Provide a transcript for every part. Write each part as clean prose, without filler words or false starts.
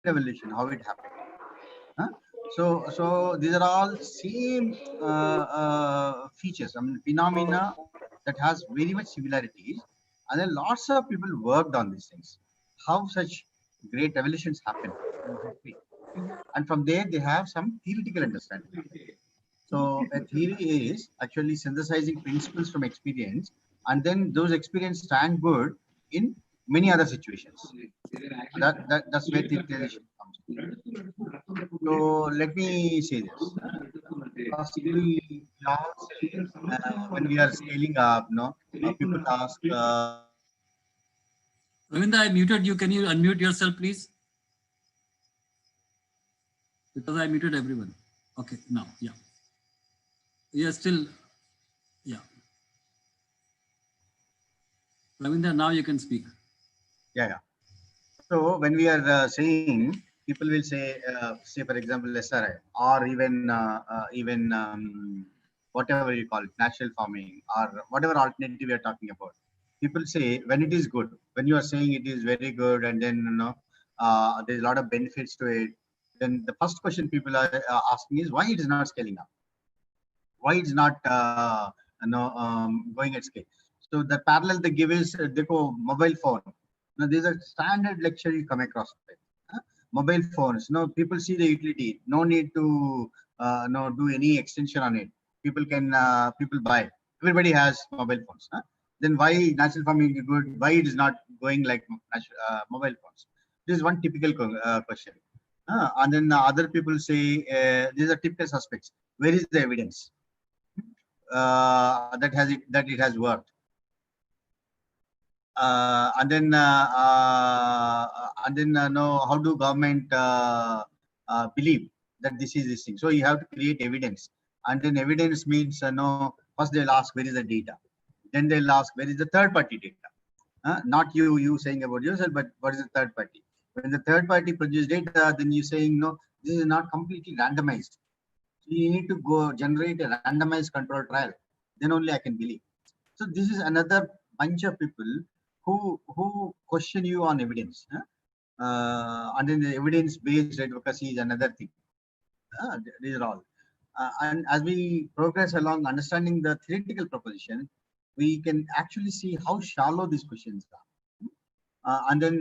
revolution, how it happened. Huh? So these are all same features, I mean, phenomena that has very much similarities, and then lots of people worked on these things. How such great revolutions happen in history, and from there they have some theoretical understanding of it. So a theory is actually synthesizing principles from experience, and then those experiences stand good in many other situations. That's where theorization comes. So let me say this. First, we all say when we are scaling up, no, people ask. Ravinda, I muted you. Can you unmute yourself, please? Because I muted everyone. Okay, now, yeah. Yeah, still, yeah. Ravinda, now you can speak. Yeah, yeah. So when we are saying, people will say for example, SRI, or even whatever you call it, natural farming, or whatever alternative we are talking about. People say when it is good, when you are saying it is very good, and then there's a lot of benefits to it. Then the first question people are asking is why it is not scaling up, why it's not going at scale. So the parallel they give is they go mobile phone. Now there's a standard lecture you come across with. Mobile phones. No, people see the utility. No need to no do any extension on it. People can people buy. Everybody has mobile phones. Then why natural farming is good? Why it is not going like mobile phones? This is one typical question. And then other people say these are typical suspects. Where is the evidence that it has worked? And then know how do government believe that this is this thing. So you have to create evidence, and then evidence means no. First they'll ask where is the data, then they'll ask where is the third party data. Not you saying about yourself, but what is the third party? When the third party produce data, then you saying no, this is not completely randomized. So you need to go generate a randomized control trial. Then only I can believe. So this is another bunch of people who question you on evidence. And then the evidence-based advocacy is another thing. These are all. And as we progress along understanding the theoretical proposition, we can actually see how shallow these questions are. And then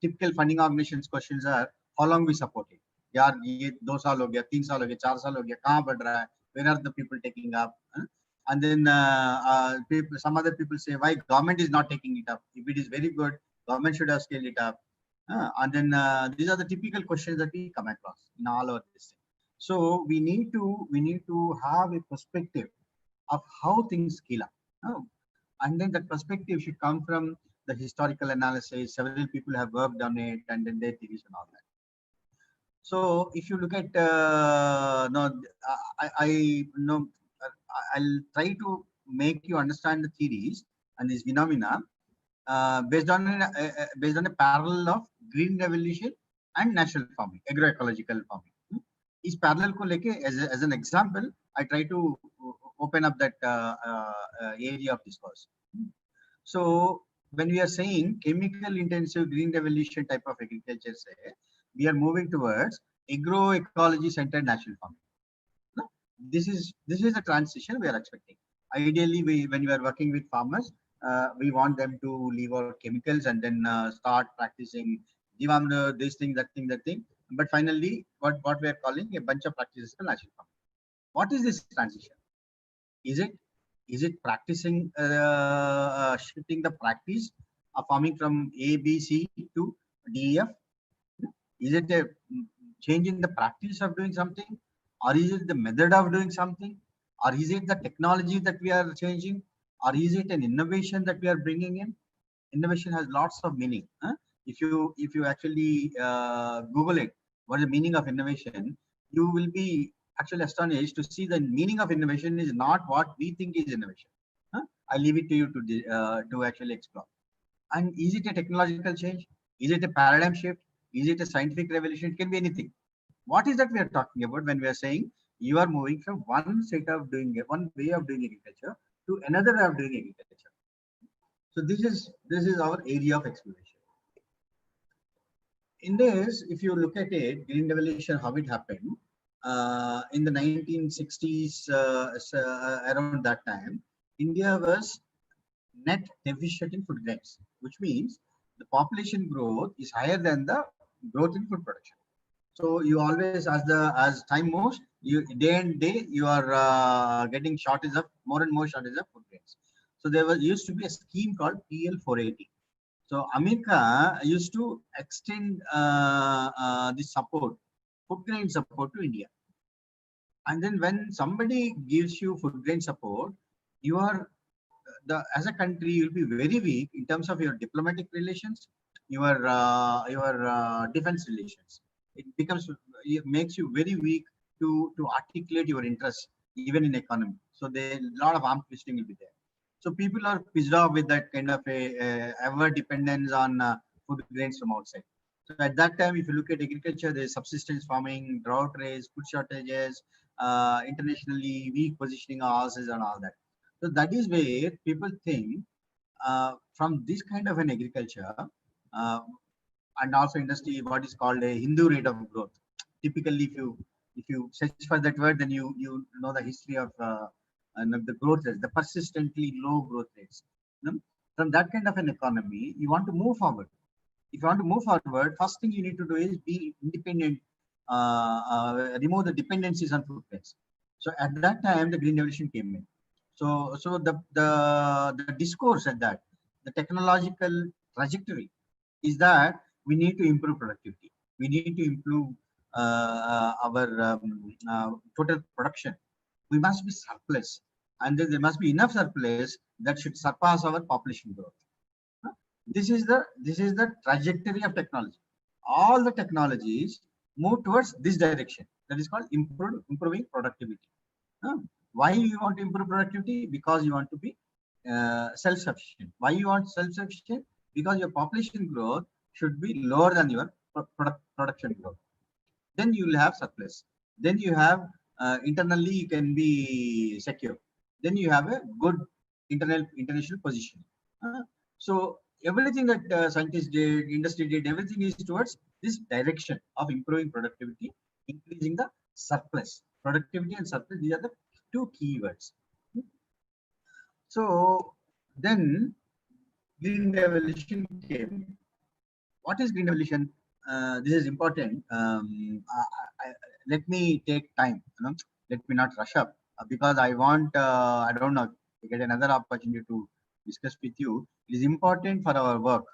typical funding organizations questions are how long we support it. यार ये 2 साल हो गया, 3 साल हो गया, 4 साल हो गया, कहाँ बढ़ रहा है? Where are the people taking up? And then people, some other people say why government is not taking it up. If it is very good, government should have scaled it up. And then these are the typical questions that we come across in all of this. So we need to have a perspective of how things scale up. And then that perspective should come from the historical analysis. Several people have worked on it, and then their theories and all that. So if you look at no, I no, I'll try to make you understand the theories and these phenomena based on a parallel of green revolution and natural farming, agroecological farming. Is parallel ko leke as an example, I try to open up that area of discourse. So when we are saying chemical intensive green revolution type of agriculture, say, we are moving towards agroecology centered natural farming. No? This is a transition we are expecting. Ideally, when we are working with farmers, we want them to leave out chemicals and then start practicing Jivamrut, this thing, that thing, that thing. But finally, what we are calling a bunch of practices for natural farming. What is this transition? Is it practicing shifting the practice of farming from A, B, C to D, F? Is it a change in the practice of doing something, or is it the method of doing something, or is it the technology that we are changing, or is it an innovation that we are bringing in? Innovation has lots of meaning. If you actually Google it, what is the meaning of innovation, you will be actually astonished to see the meaning of innovation is not what we think is innovation. I leave it to you to actually explore. And is it a technological change? Is it a paradigm shift? Is it a scientific revolution? It can be anything. What is that we are talking about when we are saying you are moving from one set of doing it, one way of doing agriculture to another way of doing agriculture? So this is our area of exploration. in this, if you look at it, green revolution, how it happened in the 1960s, around that time, India was net deficient in food grains, which means the population growth is higher than the growth in food production. So you always, as time moves, you day and day you are getting shortage of more and more shortage of food grains. So there was used to be a scheme called PL 480. So America used to extend this support, food grain support to India. And then when somebody gives you food grain support, you are as a country you'll be very weak in terms of your diplomatic relations, your defense relations. It makes you very weak to articulate your interests even in economy. So there a lot of arm twisting will be there. So people are pissed off with that kind of a ever dependence on food grains from outside. So at that time, if you look at agriculture, there's subsistence farming, drought rates, food shortages, internationally weak positioning of houses and all that. So that is where people think from this kind of an agriculture uh, and also industry, what is called a Hindu rate of growth. Typically, if you search for that word, then you know the history of the growth rates, the persistently low growth rates. You know? From that kind of an economy, you want to move forward. If you want to move forward, first thing you need to do is be independent, remove the dependencies on food grains. So at that time, the green revolution came in. So the discourse at that, the technological trajectory is that we need to improve productivity. We need to improve our total production. We must be surplus, and then there must be enough surplus that should surpass our population growth. This is the trajectory of technology. All the technologies move towards this direction. That is called improving productivity. Why you want to improve productivity? Because you want to be self-sufficient. Why you want self-sufficient? Because your population growth should be lower than your production growth. Then you will have surplus. Then you have internally you can be secure. Then you have a good international position. So everything that scientists did, industry did, everything is towards this direction of improving productivity, increasing the surplus. Productivity and surplus, these are the two keywords. So then green revolution came. What is green revolution? This is important. Let me take time. Let me not rush up because I want. I don't know. To get another opportunity to discuss with you. It is important for our work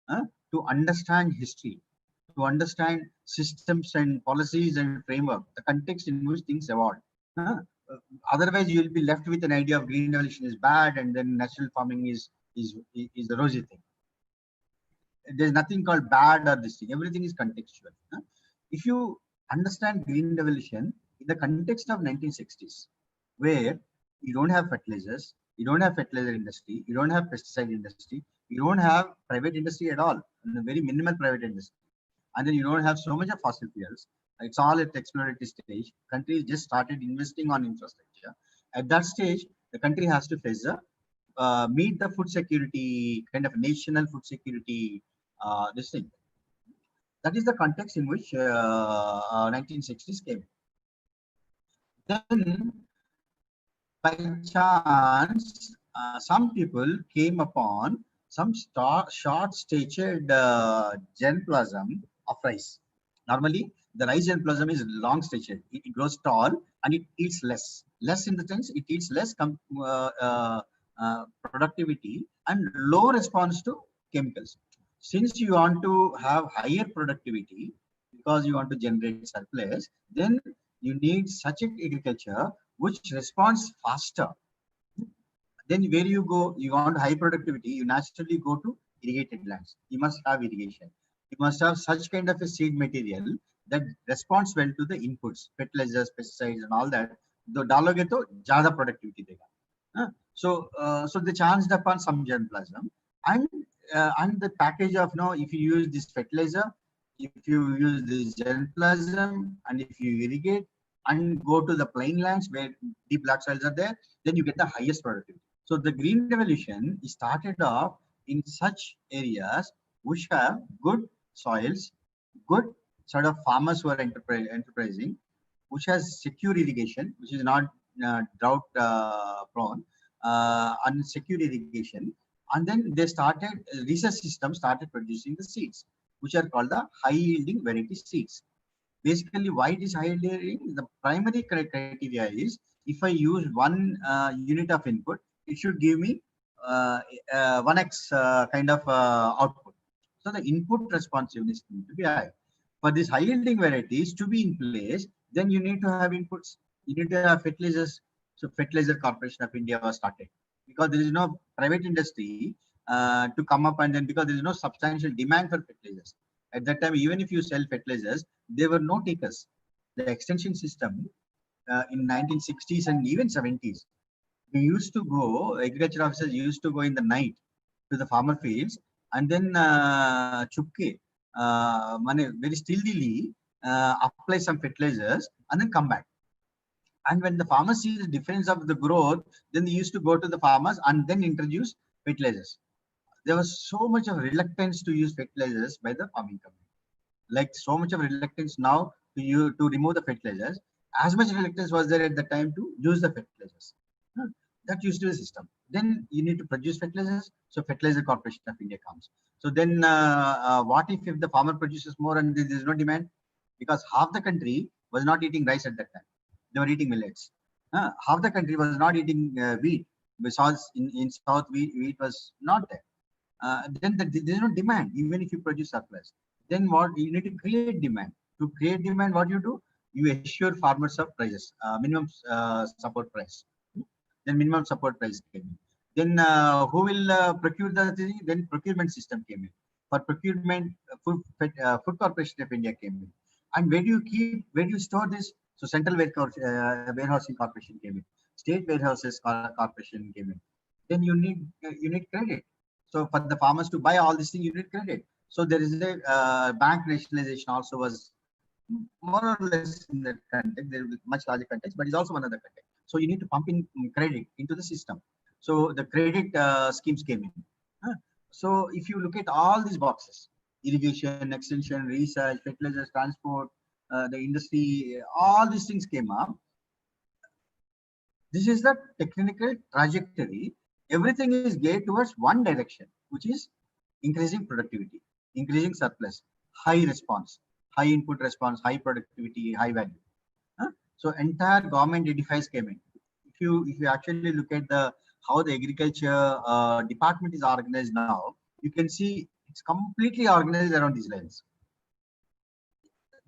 to understand history, to understand systems and policies and framework, the context in which things evolve. Uh, Otherwise, you will be left with an idea of green revolution is bad, and then natural farming is the rosy thing. There's nothing called bad or this thing. Everything is contextual. If you understand green revolution in the context of 1960s, where you don't have fertilizers, you don't have fertilizer industry, you don't have pesticide industry, you don't have private industry at all, and a very minimal private industry, and then you don't have so much of fossil fuels. It's all at the exploratory stage. Countries just started investing on infrastructure. At that stage, the country has to face the meet the food security kind of national food security this thing. That is the context in which 1960s came. Then, by chance, some people came upon some short-statured germplasm of rice. Normally, the rice germplasm is long-statured. It grows tall and it eats less. Less in the sense it eats less productivity and low response to chemicals. Since you want to have higher productivity because you want to generate surplus, then you need such an agriculture which responds faster. Then where you go, you want high productivity, you naturally go to irrigated lands. You must have irrigation. You must have such kind of a seed material that responds well to the inputs, fertilizers, pesticides, and all that. The डालोगे तो ज़्यादा productivity देगा. So they chanced upon some germplasm, and the package of if you use this fertilizer, if you use this germplasm, and if you irrigate and go to the plain lands where deep black soils are there, then you get the highest productivity. So the green revolution started off in such areas which have good soils, good sort of farmers who are enterprising, which has secure irrigation, which is not drought prone, and secure irrigation. And then they started, research system started producing the seeds, which are called the high yielding variety seeds. Basically, why it is high yielding? The primary criteria is if I use one unit of input, it should give me 1x kind of output. So the input responsiveness needs to be high. For these high yielding varieties to be in place, then you need to have inputs. You need to have fertilizers. So Fertilizer Corporation of India was started because there is no private industry to come up, and then because there is no substantial demand for fertilizers. At that time, even if you sell fertilizers, there were no takers. The extension system in 1960s and even 70s, we used to go, agriculture officers used to go in the night to the farmer fields and then chupke, very stealthily apply some fertilizers and then come back. And when the farmers see the difference of the growth, then they used to go to the farmers and then introduce fertilizers. There was so much of reluctance to use fertilizers by the farming community. Like so much of reluctance now to remove the fertilizers. As much reluctance was there at the time to use the fertilizers. That used to be the system. Then you need to produce fertilizers. So Fertilizer Corporation of India comes. So then what if the farmer produces more and there is no demand? Because half the country was not eating rice at that time. They were eating millets. Half the country was not eating wheat. Because in South, wheat was not there. Then there is no demand, even if you produce surplus. Then what you need to create demand. To create demand, what you do? You assure farmers of prices, minimum support price. Then minimum support price came in. Then who will procure the thing? Then procurement system came in. For procurement, Food Corporation of India came in. And where do you store this? So Central Warehousing Corporation came in. State Warehouses Corporation came in. Then you need credit. So for the farmers to buy all these things, you need credit. So there is a bank nationalization also was more or less in that context. There is much larger context, but it's also another context. So you need to pump in credit into the system. So the credit schemes came in. So if you look at all these boxes, irrigation, extension, research, fertilizers, transport, the industry, all these things came up. This is the technical trajectory. Everything is geared towards one direction, which is increasing productivity, increasing surplus, high response, high input response, high productivity, high value. So entire government edifice came in. If you actually look at how the agriculture department is organized now, you can see it's completely organized around these lines.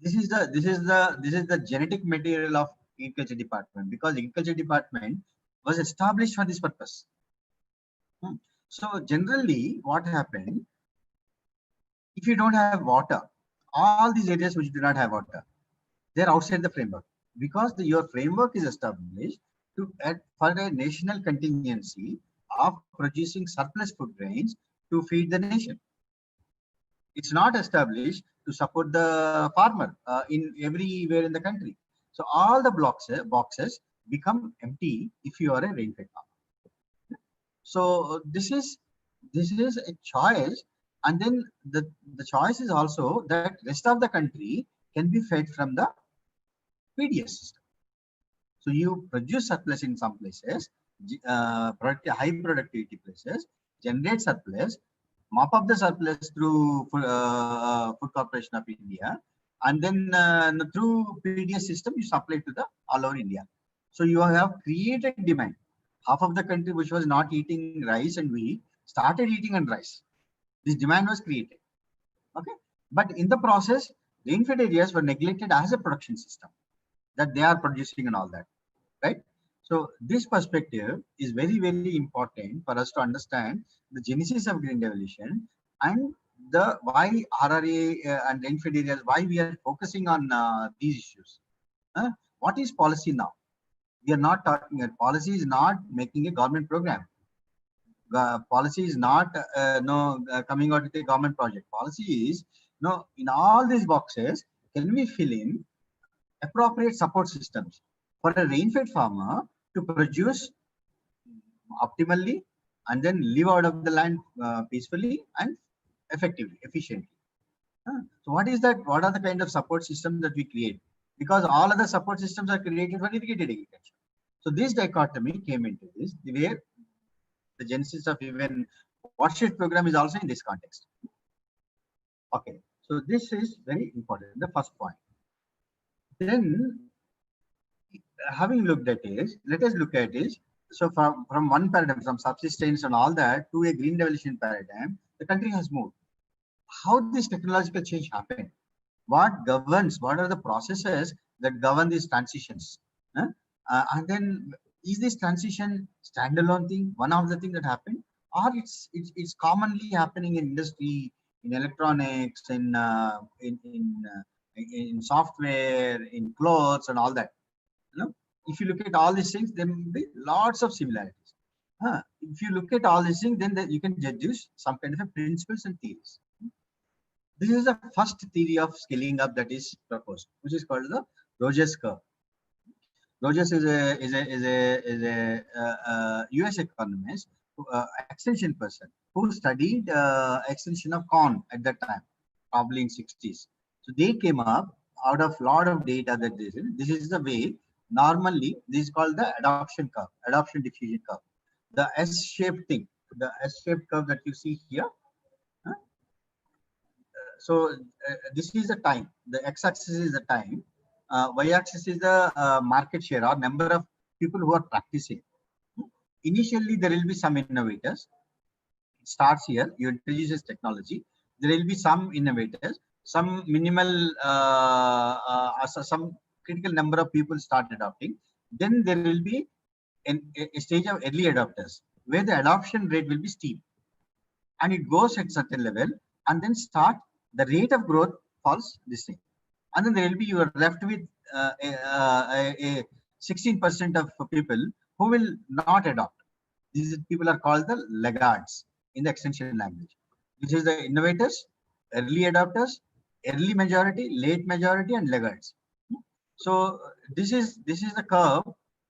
This is the genetic material of agriculture department, because agriculture department was established for this purpose. So generally, what happened, if you don't have water, all these areas which do not have water, they're outside the framework, because your framework is established for a national contingency of producing surplus food grains to feed the nation. It's not established to support the farmer in everywhere in the country. So all the boxes become empty if you are a rain-fed farmer. So this is a choice, and then the choice is also that rest of the country can be fed from the PDS system. So you produce surplus in some places, high productivity places, generate surplus, mop up the surplus through Food Corporation of India, and then through PDS system you supply to the all over India. So you have created demand. Half of the country which was not eating rice and wheat started eating on rice. This demand was created. Okay, but in the process, rain-fed areas were neglected as a production system, that they are producing and all that, right? So this perspective is very, very important for us to understand the genesis of green devolution and the why RRA and rain-fed areas, why we are focusing on these issues. What is policy now? We are not talking. Policy is not making a government program. Policy is not coming out with a government project. Policy is in all these boxes, can we fill in appropriate support systems for a rain-fed farmer to produce optimally and then live out of the land peacefully and effectively, efficiently. So what is that? What are the kind of support systems that we create? Because all other support systems are created for irrigated agriculture. So this dichotomy came into this, where the genesis of even watershed program is also in this context. Okay, so this is very important, the first point. Then, having looked at this, let us look at this. So from one paradigm, from subsistence and all that, to a green revolution paradigm, the country has moved. How this technological change happened? What governs? What are the processes that govern these transitions? Huh? And then, is this transition standalone thing? One of the things that happened, or it's commonly happening in industry, in electronics, in software, in clothes, and all that. If you look at all these things, there will be lots of similarities. If you look at all these things, then you can deduce some kind of a principles and theories. This is the first theory of scaling up that is proposed, which is called the Rogers curve. Rogers is a US economist, extension person who studied extension of corn at that time, probably in 60s. So they came up out of lot of data that this is the way. Normally, this is called the adoption curve, adoption diffusion curve. The S-shaped thing, the S-shaped curve that you see here. So this is the time. The x-axis is the time. Y-axis is the market share or number of people who are practicing. Initially, there will be some innovators. It starts here. You introduce this technology. There will be some innovators. Some minimal, some critical number of people start adopting. Then there will be a stage of early adopters where the adoption rate will be steep, and it goes at certain level, and then the rate of growth falls this thing, and then there will be you are left with a 16% of people who will not adopt. These people are called the laggards in the extension language, which is the innovators, early adopters, early majority, late majority, and laggards. So this is the curve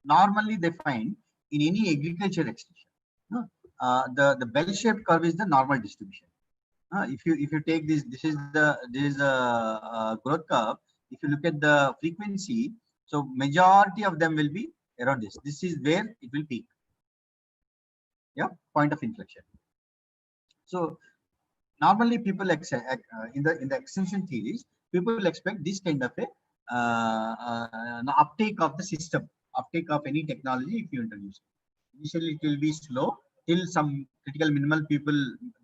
normally they find in any agriculture extension. The bell-shaped curve is the normal distribution. If you take this is the growth curve. If you look at the frequency, so majority of them will be around this. This is where it will peak. Yeah, point of inflection. So normally people expect in the extension theories, people expect this kind of a uptake of the system, uptake of any technology if you introduce. Initially, it will be slow till some critical minimal people,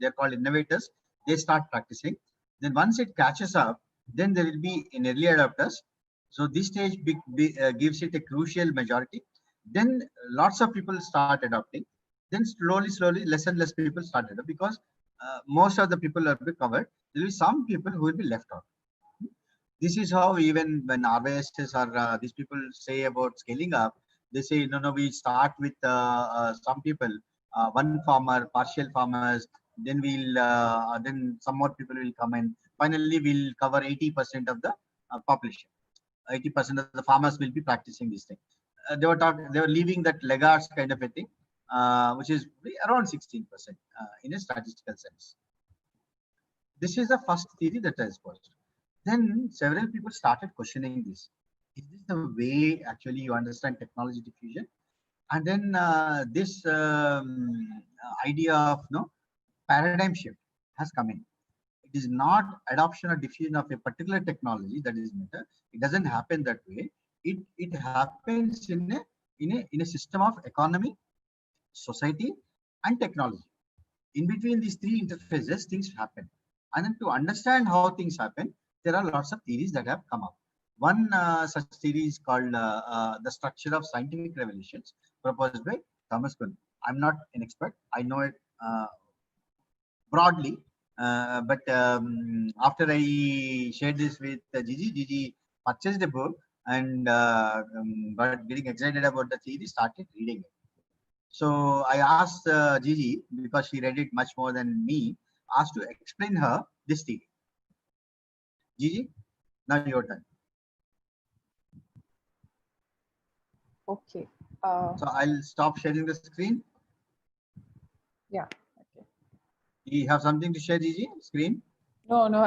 they're called innovators, they start practicing. Then once it catches up, then there will be in early adopters. So this stage gives it a crucial majority. Then lots of people start adopting. Then slowly, less and less people start adopting because most of the people are covered. There will be some people who will be left out. This is how even when RYSs or these people say about scaling up, they say, no, we start with some people, one farmer, partial farmers, then then some more people will come in. Finally, we'll cover 80% of the population. 80% of the farmers will be practicing this thing. They were leaving that laggards kind of a thing, which is around 16% in a statistical sense. This is the first theory that I exposed. Then several people started questioning this. Is this the way actually you understand technology diffusion? And then this idea of paradigm shift has come in. It is not adoption or diffusion of a particular technology that is matter. It doesn't happen that way. It happens in a system of economy, society, and technology. In between these three interfaces, things happen. And then to understand how things happen, there are lots of theories that have come up. One such theory is called the structure of scientific revelations, proposed by Thomas Kuhn. I'm not an expert. I know it broadly, but after I shared this with Gigi purchased a book and but getting excited about the theory, started reading it. So I asked Gigi, because she read it much more than me, asked to explain her this theory. Gigi, now your turn. Okay. So I'll stop sharing the screen. Yeah. Okay. You have something to share, Gigi? Screen? No, no,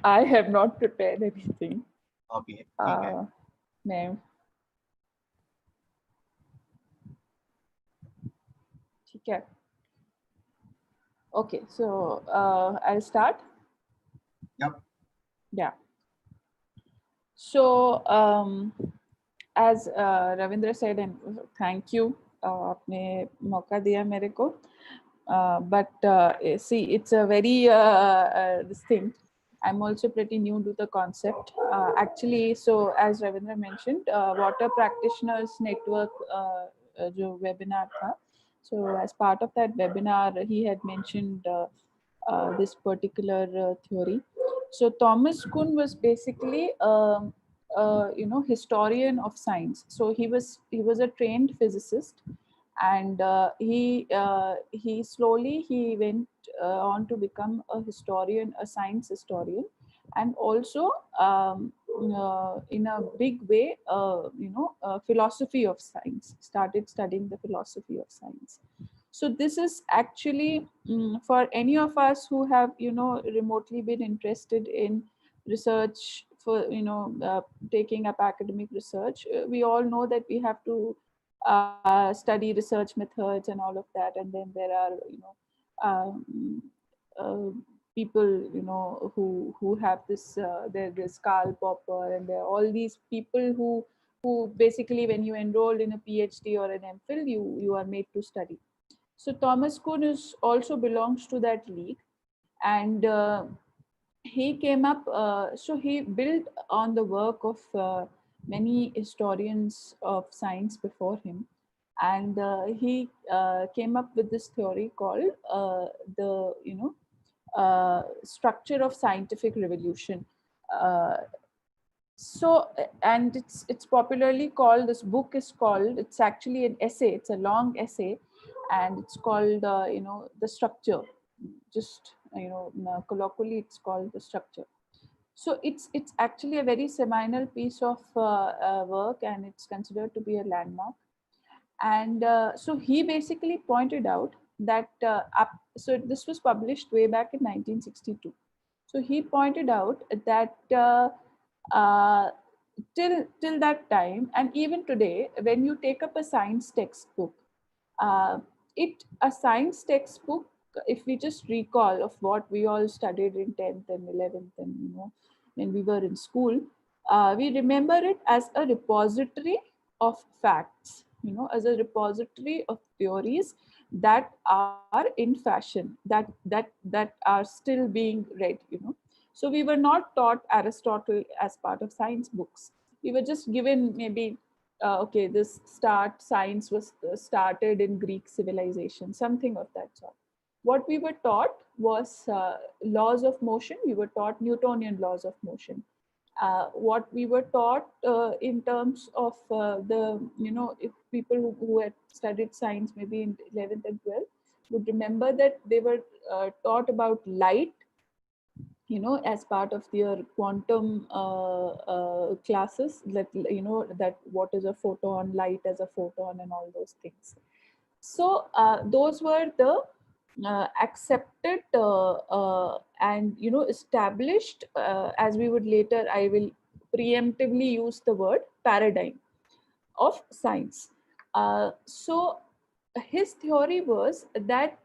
I have not prepared anything. Okay, ठीक है. मैं ठीक है. Okay, so I'll start. Yep. Yeah. So as Ravindra said, and thank you, आपने मौका दिया मेरे को. But see, it's a very this thing. I'm also pretty new to the concept. Actually, so as Ravindra mentioned, Water Practitioners Network जो webinar था. So as part of that webinar, he had mentioned this particular theory. So Thomas Kuhn was basically historian of science. So he was a trained physicist, and he slowly he went on to become a historian, a science historian, and also in a big way, philosophy of science. Started studying the philosophy of science. So this is actually for any of us who have remotely been interested in research, for taking up academic research. We all know that we have to study research methods and all of that, and then there are um, uh, people who have this there's Karl Popper, and there are all these people who basically, when you enroll in a PhD or an MPhil, you are made to study. So Thomas Kuhn is also belongs to that league, and he came up. So he built on the work of many historians of science before him, and he came up with this theory called the structure of scientific revolution. Uh, so and it's popularly called, this book is called, it's actually an essay, it's a long essay, and it's called the structure. Just colloquially it's called the structure. So it's actually a very seminal piece of work, and it's considered to be a landmark. And so he basically pointed out that so this was published way back in 1962. So he pointed out that uh, till that time, and even today, when you take up a science textbook, uh, a science textbook, if we just recall of what we all studied in 10th and 11th, and when we were in school, we remember it as a repository of facts, as a repository of theories that are in fashion, that are still being read. So we were not taught Aristotle as part of science books. We were just given maybe okay, this science was started in Greek civilization, something of that sort. What we were taught was laws of motion. We were taught Newtonian laws of motion. What we were taught in terms of if people who had studied science maybe in 11th and 12th would remember that they were taught about light, as part of their quantum classes, that that what is a photon, light as a photon, and all those things. So those were the accepted and established, as we would later, I will preemptively use the word paradigm of science. So his theory was that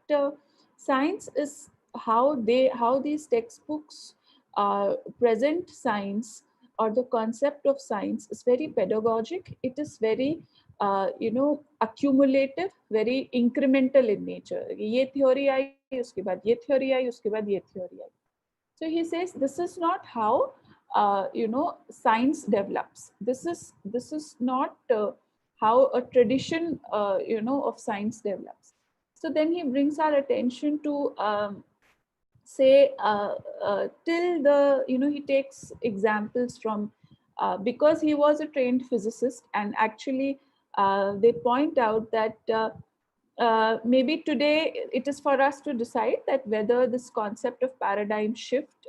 science is how these textbooks present science, or the concept of science is very pedagogic. It is very accumulative, very incremental in nature. ये theory आई, उसके बाद ये theory आई, उसके बाद ये theory I. So he says this is not how science develops. This is not how a tradition of science develops. So then he brings our attention to say till the he takes examples from because he was a trained physicist, and actually they point out that maybe today it is for us to decide that whether this concept of paradigm shift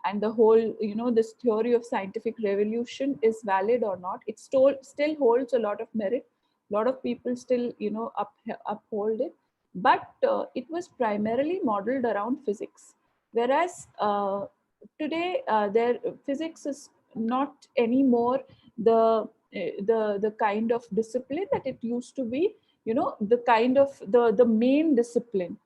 and the whole this theory of scientific revolution is valid or not. It still holds a lot of merit. A lot of people still uphold it, but it was primarily modeled around physics. Whereas today, physics is not anymore the kind of discipline that it used to be. The kind of the main discipline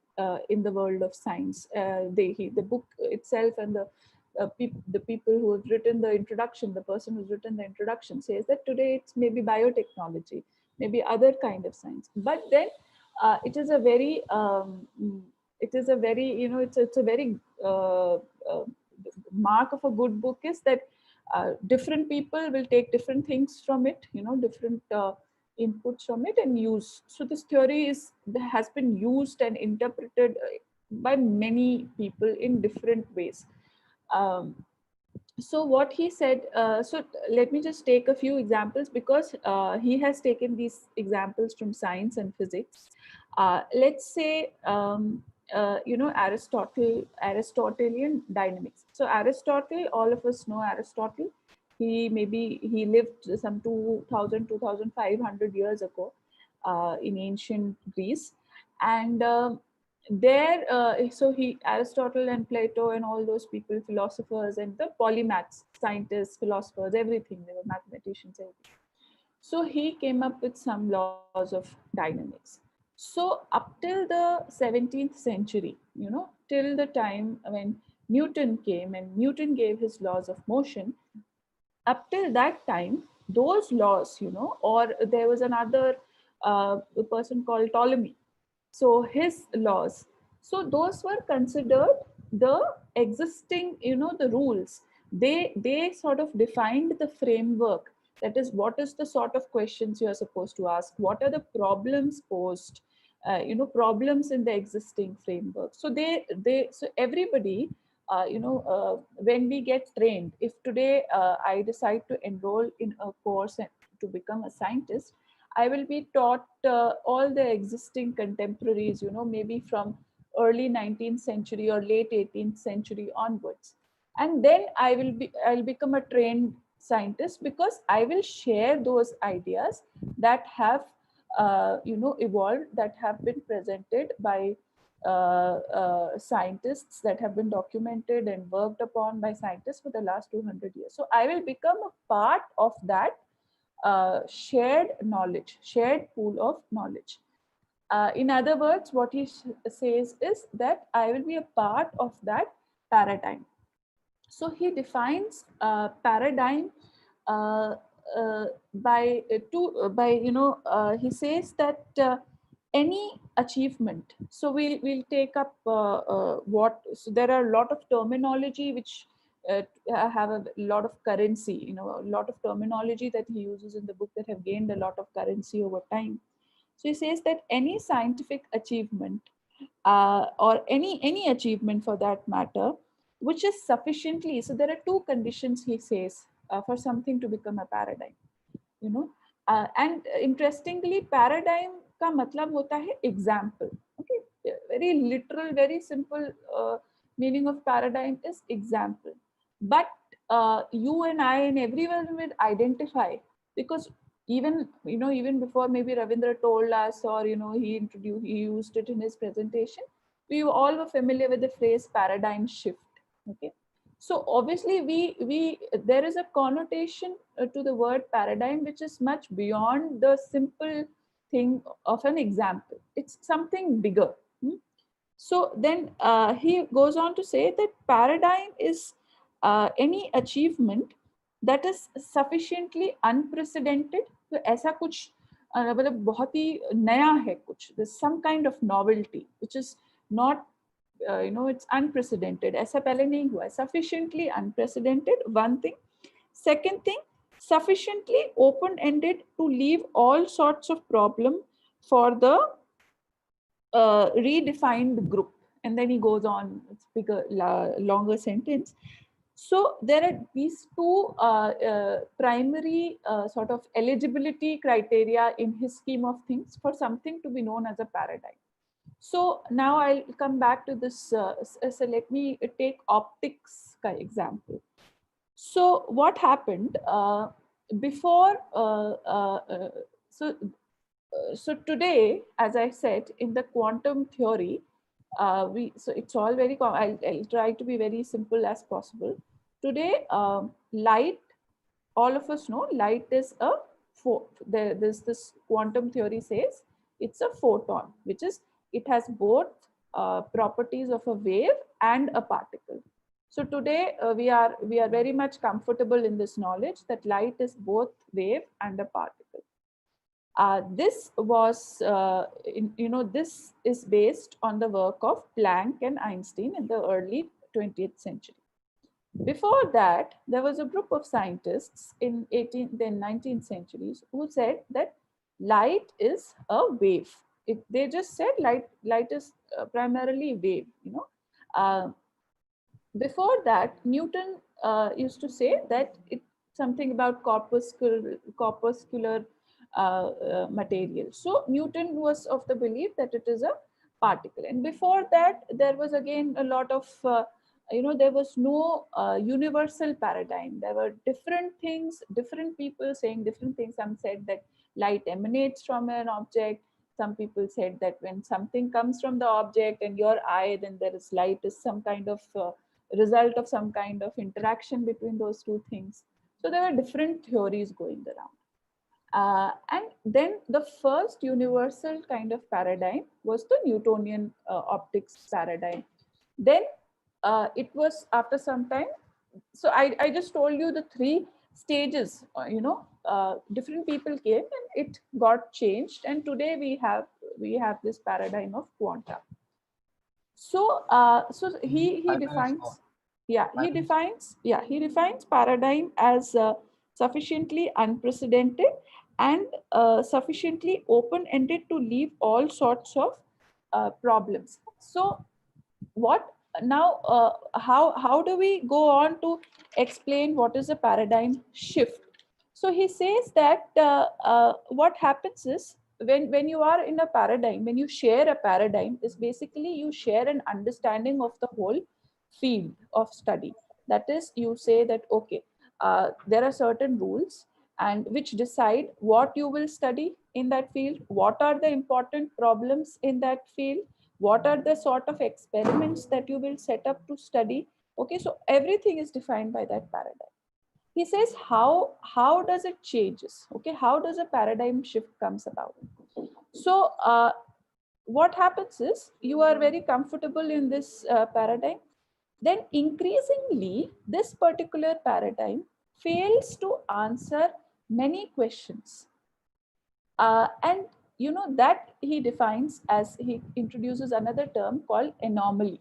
in the world of science. The book itself and the people who have written the introduction, the person who's written the introduction says that today it's maybe biotechnology, maybe other kind of science. But then it is a very it's a very mark of a good book is that different people will take different things from it, different inputs from it and use. So this theory has been used and interpreted by many people in different ways. So what he said, let me just take a few examples because he has taken these examples from science and physics. Let's say, Aristotelian dynamics. So Aristotle, all of us know Aristotle. He lived some 2,500 years ago in ancient Greece. And Aristotle and Plato and all those people, philosophers and the polymaths, scientists, philosophers, everything, they were mathematicians, everything. So he came up with some laws of dynamics. So up till the 17th century, till the time when Newton came and Newton gave his laws of motion, up till that time, those laws, or there was another person called Ptolemy. So his laws, so those were considered the existing, the rules. They sort of defined the framework. That is, what is the sort of questions you are supposed to ask? What are the problems posed? Problems in the existing framework. So so everybody, when we get trained, if today I decide to enroll in a course and to become a scientist, I will be taught all the existing contemporaries, maybe from early 19th century or late 18th century onwards. And then I'll become a trained scientist because I will share those ideas that have, evolved, that have been presented by scientists, that have been documented and worked upon by scientists for the last 200 years. So I will become a part of that shared knowledge, shared pool of knowledge. In other words, what he says is that I will be a part of that paradigm. So he defines paradigm he says that any achievement. So we'll take up so there are a lot of terminology which have a lot of currency, a lot of terminology that he uses in the book that have gained a lot of currency over time. So he says that any scientific achievement or any achievement for that matter, which is sufficiently, so there are two conditions he says for something to become a paradigm, and interestingly, paradigm का मतलब होता है example. Okay, very literal, very simple meaning of paradigm is example. But you and I and everyone will identify, because even before maybe Ravindra told us, or he used it in his presentation, we all were familiar with the phrase paradigm shift. Okay, so obviously there is a connotation to the word paradigm which is much beyond the simple thing of an example. It's something bigger. So then he goes on to say that paradigm is any achievement that is sufficiently unprecedented. तो ऐसा कुछ मतलब बहुत ही नया है कुछ. There's some kind of novelty which is not it's unprecedented. ऐसा पहले नहीं हुआ. Sufficiently unprecedented, one thing. Second thing, sufficiently open-ended to leave all sorts of problem for the redefined group. And then he goes on, it's bigger, longer sentence. So there are these two primary sort of eligibility criteria in his scheme of things for something to be known as a paradigm. So now I'll come back to this. So let me take optics example. So what happened before? So today, as I said, in the quantum theory, So it's all very I'll try to be very simple as possible. Today, light, all of us know light is a there's this quantum theory says it's a photon, which is it has both properties of a wave and a particle. So today we are very much comfortable in this knowledge that light is both wave and a particle. This was, this is based on the work of Planck and Einstein in the early 20th century. Before that, there was a group of scientists in 18th and 19th centuries who said that light is a wave. They just said light is primarily wave. Uh, Before that, Newton used to say that it's something about corpuscular material. So Newton was of the belief that it is a particle. And before that, there was again a lot of, there was no universal paradigm. There were different things, different people saying different things. Some said that light emanates from an object. Some people said that when something comes from the object and your eye, then there is light is some kind of result of some kind of interaction between those two things. So there were different theories going around. And then the first universal kind of paradigm was the Newtonian optics paradigm. Then it was after some time. So I just told you the three stages, different people came and it got changed. And today we have this paradigm of quanta. So he 5 minutes defines, more. he defines paradigm as sufficiently unprecedented and sufficiently open-ended to leave all sorts of problems. So what now? How do we go on to explain what is a paradigm shift? So he says that what happens is when you are in a paradigm, when you share a paradigm, is basically you share an understanding of the whole field of study. That is, you say that okay, there are certain rules and which decide what you will study in that field, what are the important problems in that field, what are the sort of experiments that you will set up to study. Okay, so everything is defined by that paradigm. He says how does it changes. Okay, how does a paradigm shift comes about? So what happens is you are very comfortable in this paradigm, then increasingly this particular paradigm fails to answer many questions. And that he defines as, he introduces another term called anomaly.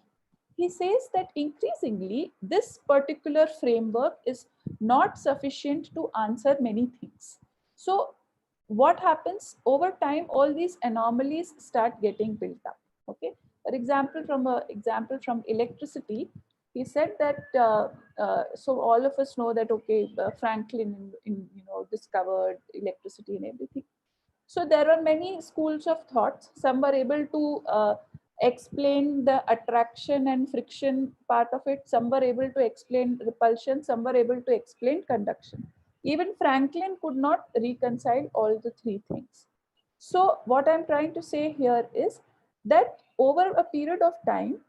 He says that increasingly this particular framework is not sufficient to answer many things. So what happens over time, all these anomalies start getting built up. Okay, for example, from electricity, he said that so all of us know that okay, Franklin discovered electricity and everything. So there are many schools of thoughts. Some were able to explain the attraction and friction part of it. Some were able to explain repulsion. Some were able to explain conduction. Even Franklin could not reconcile all the three things. So what I'm trying to say here is that over a period of time,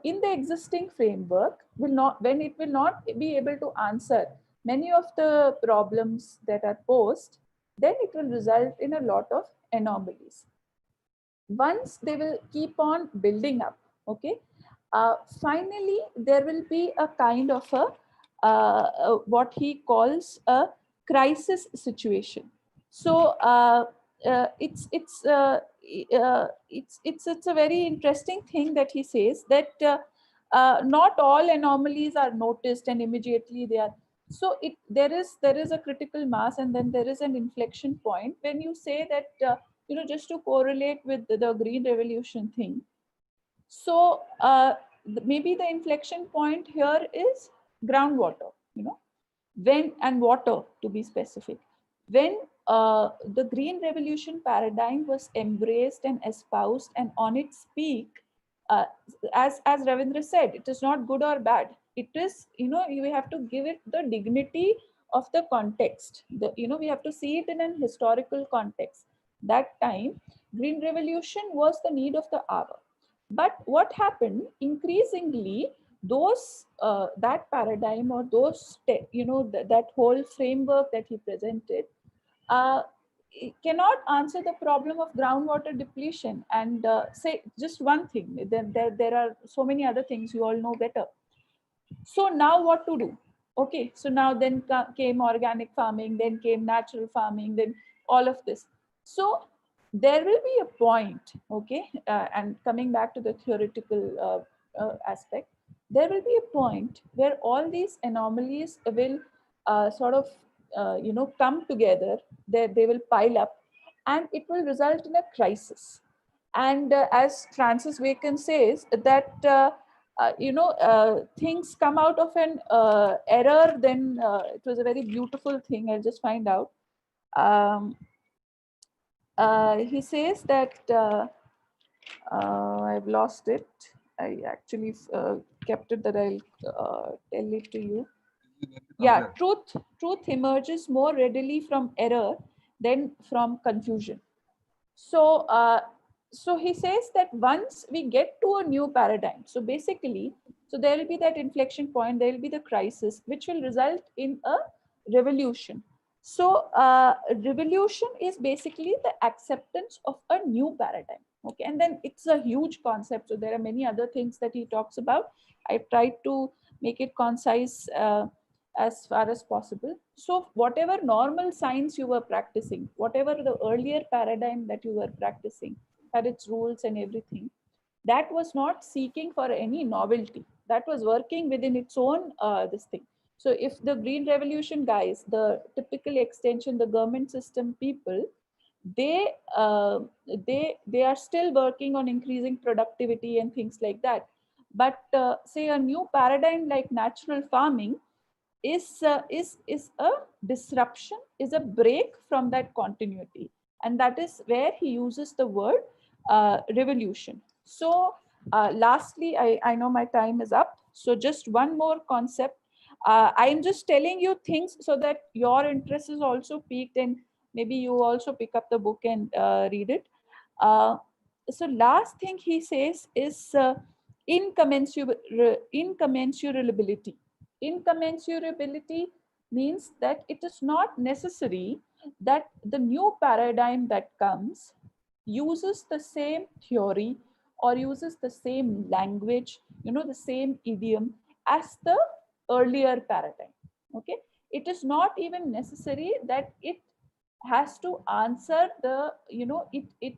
in the existing framework, when it will not be able to answer many of the problems that are posed, then it will result in a lot of anomalies. Once they will keep on building up, okay, finally there will be a kind of a what he calls a crisis situation. So it's a very interesting thing that he says that not all anomalies are noticed and immediately they are. So there is a critical mass, and then there is an inflection point when you say that just to correlate with the green revolution thing. So maybe the inflection point here is groundwater, when, and water to be specific. When the green revolution paradigm was embraced and espoused and on its peak, as Ravindra said, it is not good or bad. It is, you have to give it the dignity of the context. We have to see it in an historical context. That time, green revolution was the need of the hour. But what happened increasingly, those that paradigm or those that whole framework that he presented it cannot answer the problem of groundwater depletion. And say just one thing, then there are so many other things you all know better. So now what to do? Okay, so now then came organic farming, then came natural farming, then all of this. So there will be a point, okay, and coming back to the theoretical aspect, there will be a point where all these anomalies will sort of come together. They will pile up, and it will result in a crisis. And as Francis Bacon says that things come out of an error, then it was a very beautiful thing. I'll just find out. He says that I've lost it. I actually kept it, that I'll tell it to you. Yeah, truth emerges more readily from error than from confusion. So so he says that once we get to a new paradigm, so basically, so there will be that inflection point, there will be the crisis, which will result in a revolution. So revolution is basically the acceptance of a new paradigm. Okay, and then it's a huge concept. So there are many other things that he talks about. I've tried to make it concise as far as possible. So whatever normal science you were practicing, whatever the earlier paradigm that you were practicing had its rules and everything, that was not seeking for any novelty. That was working within its own this thing. So if the Green Revolution guys, the typical extension, the government system people, they they are still working on increasing productivity and things like that. But say a new paradigm like natural farming is a disruption, is a break from that continuity, and that is where he uses the word revolution. So lastly, I know my time is up, so just one more concept. I'm just telling you things so that your interest is also piqued, and maybe you also pick up the book and read it. So last thing he says is incommensurability. Incommensurability means that it is not necessary that the new paradigm that comes uses the same theory or uses the same language, the same idiom as the earlier paradigm. Okay, it is not even necessary that it has to answer the, it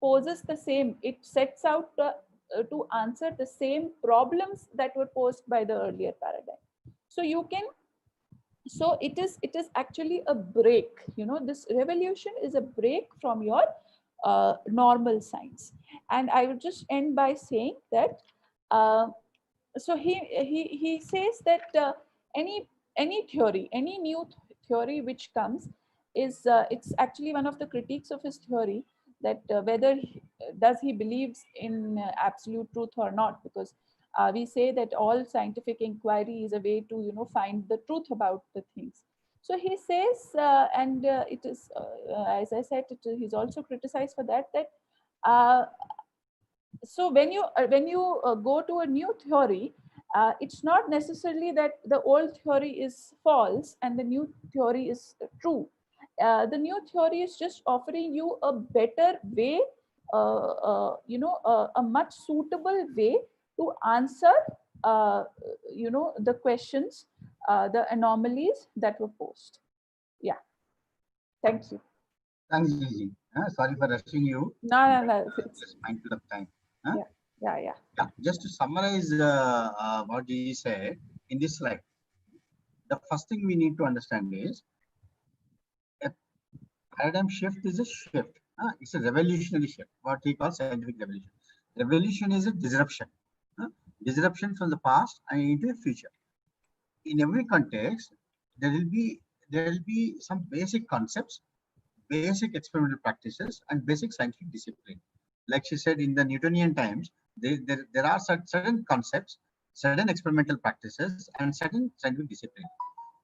poses the same, it sets out to answer the same problems that were posed by the earlier paradigm. So you can, so it is actually a break. This revolution is a break from your normal science. And I would just end by saying that so he says that any theory, any new theory which comes is it's actually one of the critiques of his theory, that whether does he believes in absolute truth or not, because we say that all scientific inquiry is a way to find the truth about the things. So he says and it is as I said, he's also criticized for that, that so when you go to a new theory, it's not necessarily that the old theory is false and the new theory is true. The new theory is just offering you a better way, a much suitable way to answer, the questions, the anomalies that were posed. Yeah. Thank you. Thanks, Gigi. Sorry for rushing you. No. Just mindful of time. Yeah. Just to summarize what Gigi said in this slide, the first thing we need to understand is a paradigm shift is a shift. It's a revolutionary shift, what we call scientific revolution. Revolution is a disruption. Disruption from the past and into the future. In every context, there will be some basic concepts, basic experimental practices, and basic scientific discipline. Like she said, in the Newtonian times, there are certain concepts, certain experimental practices, and certain scientific discipline.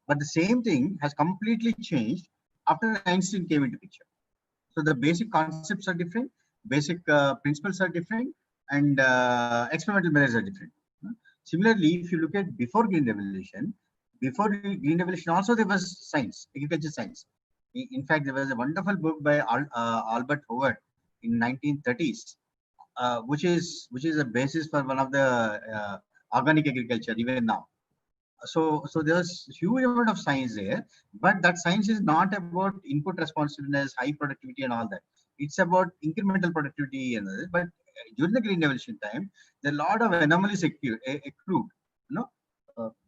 But the same thing has completely changed after Einstein came into picture. So the basic concepts are different, basic principles are different, and experimental methods are different. Similarly, if you look at before Green Revolution, also there was science, agriculture science. In fact, there was a wonderful book by Albert Howard in 1930s, which is a basis for one of the organic agriculture even now. So there's huge amount of science there, but that science is not about input responsiveness, high productivity and all that. It's about incremental productivity and all that. But during the Green Revolution time, there are a lot of anomalies accrued, you know.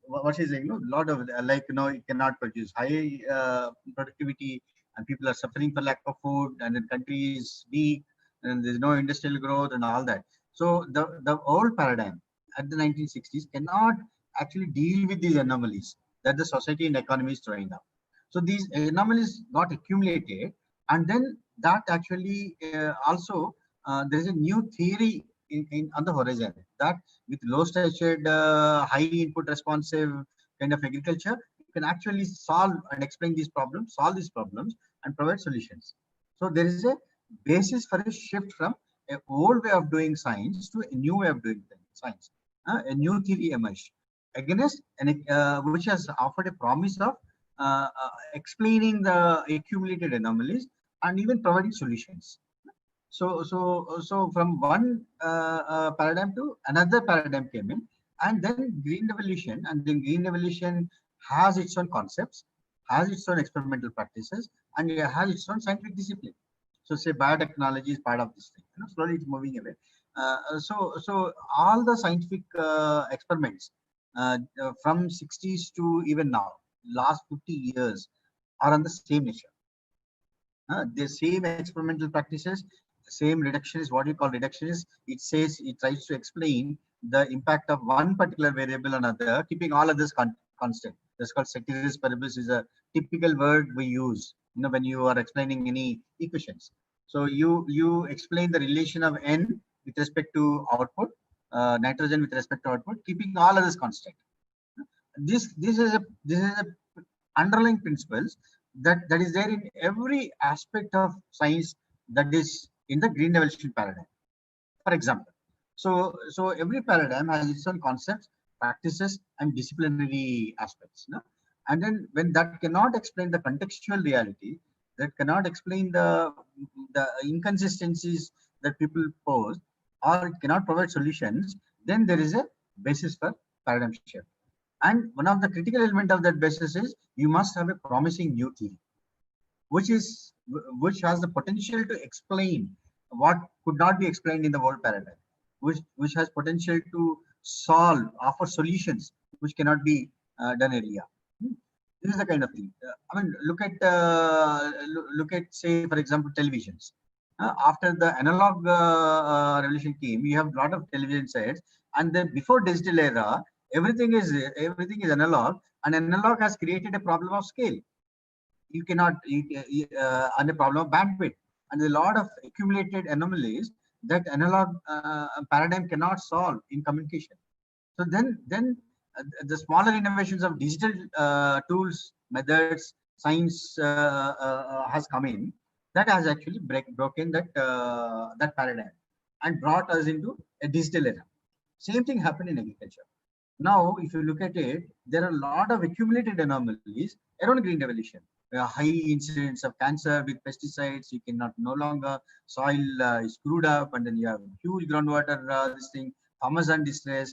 What is, lot of like, it cannot produce high productivity, and people are suffering for lack of food, and the country is weak, and there's no industrial growth and all that. So the old paradigm at the 1960s cannot actually deal with these anomalies that the society and economy is throwing up. So these anomalies got accumulated, and then that actually also there is a new theory on the horizon, that with low statured, high input responsive kind of agriculture, you can actually solve and explain these problems, solve these problems, and provide solutions. So there is a basis for a shift from an old way of doing science to a new way of doing science. A new theory emerged against, and which has offered a promise of explaining the accumulated anomalies and even providing solutions. So from one paradigm to another paradigm came in, and then Green Revolution, and then Green Revolution has its own concepts, has its own experimental practices, and it has its own scientific discipline. So say biotechnology is part of this thing. Slowly it's moving away. So all the scientific experiments from 60s to even now, last 50 years, are on the same nature. The same experimental practices, same reductionist, what you call reductionist. It says, it tries to explain the impact of one particular variable on other, keeping all others constant. That's called ceteris paribus, is a typical word we use, when you are explaining any equations. So you explain the relation of N with respect to output, nitrogen with respect to output, keeping all others constant. This is a underlying principles that is there in every aspect of science that is in the Green Revolution paradigm. For example, so every paradigm has its own concepts, practices, and disciplinary aspects. And then when that cannot explain the contextual reality, that cannot explain the inconsistencies that people pose, or it cannot provide solutions, then there is a basis for paradigm shift. And one of the critical element of that basis is you must have a promising new theory, which has the potential to explain what could not be explained in the old paradigm, which has potential to offer solutions which cannot be done earlier. This is the kind of thing. I mean, look at say, for example, televisions. After the analog revolution came, we have a lot of television sets, and then before digital era, everything is analog, and analog has created a problem of scale. You cannot, and a problem of bandwidth, and a lot of accumulated anomalies that analog paradigm cannot solve in communication. So then the smaller innovations of digital tools, methods, science has come in, that has actually broken that paradigm and brought us into a digital era. Same thing happened in agriculture. Now, if you look at it, there are a lot of accumulated anomalies around Green Revolution. High incidence of cancer with pesticides. You cannot no longer, soil is screwed up, and then you have huge groundwater, this thing, farmers are in distress.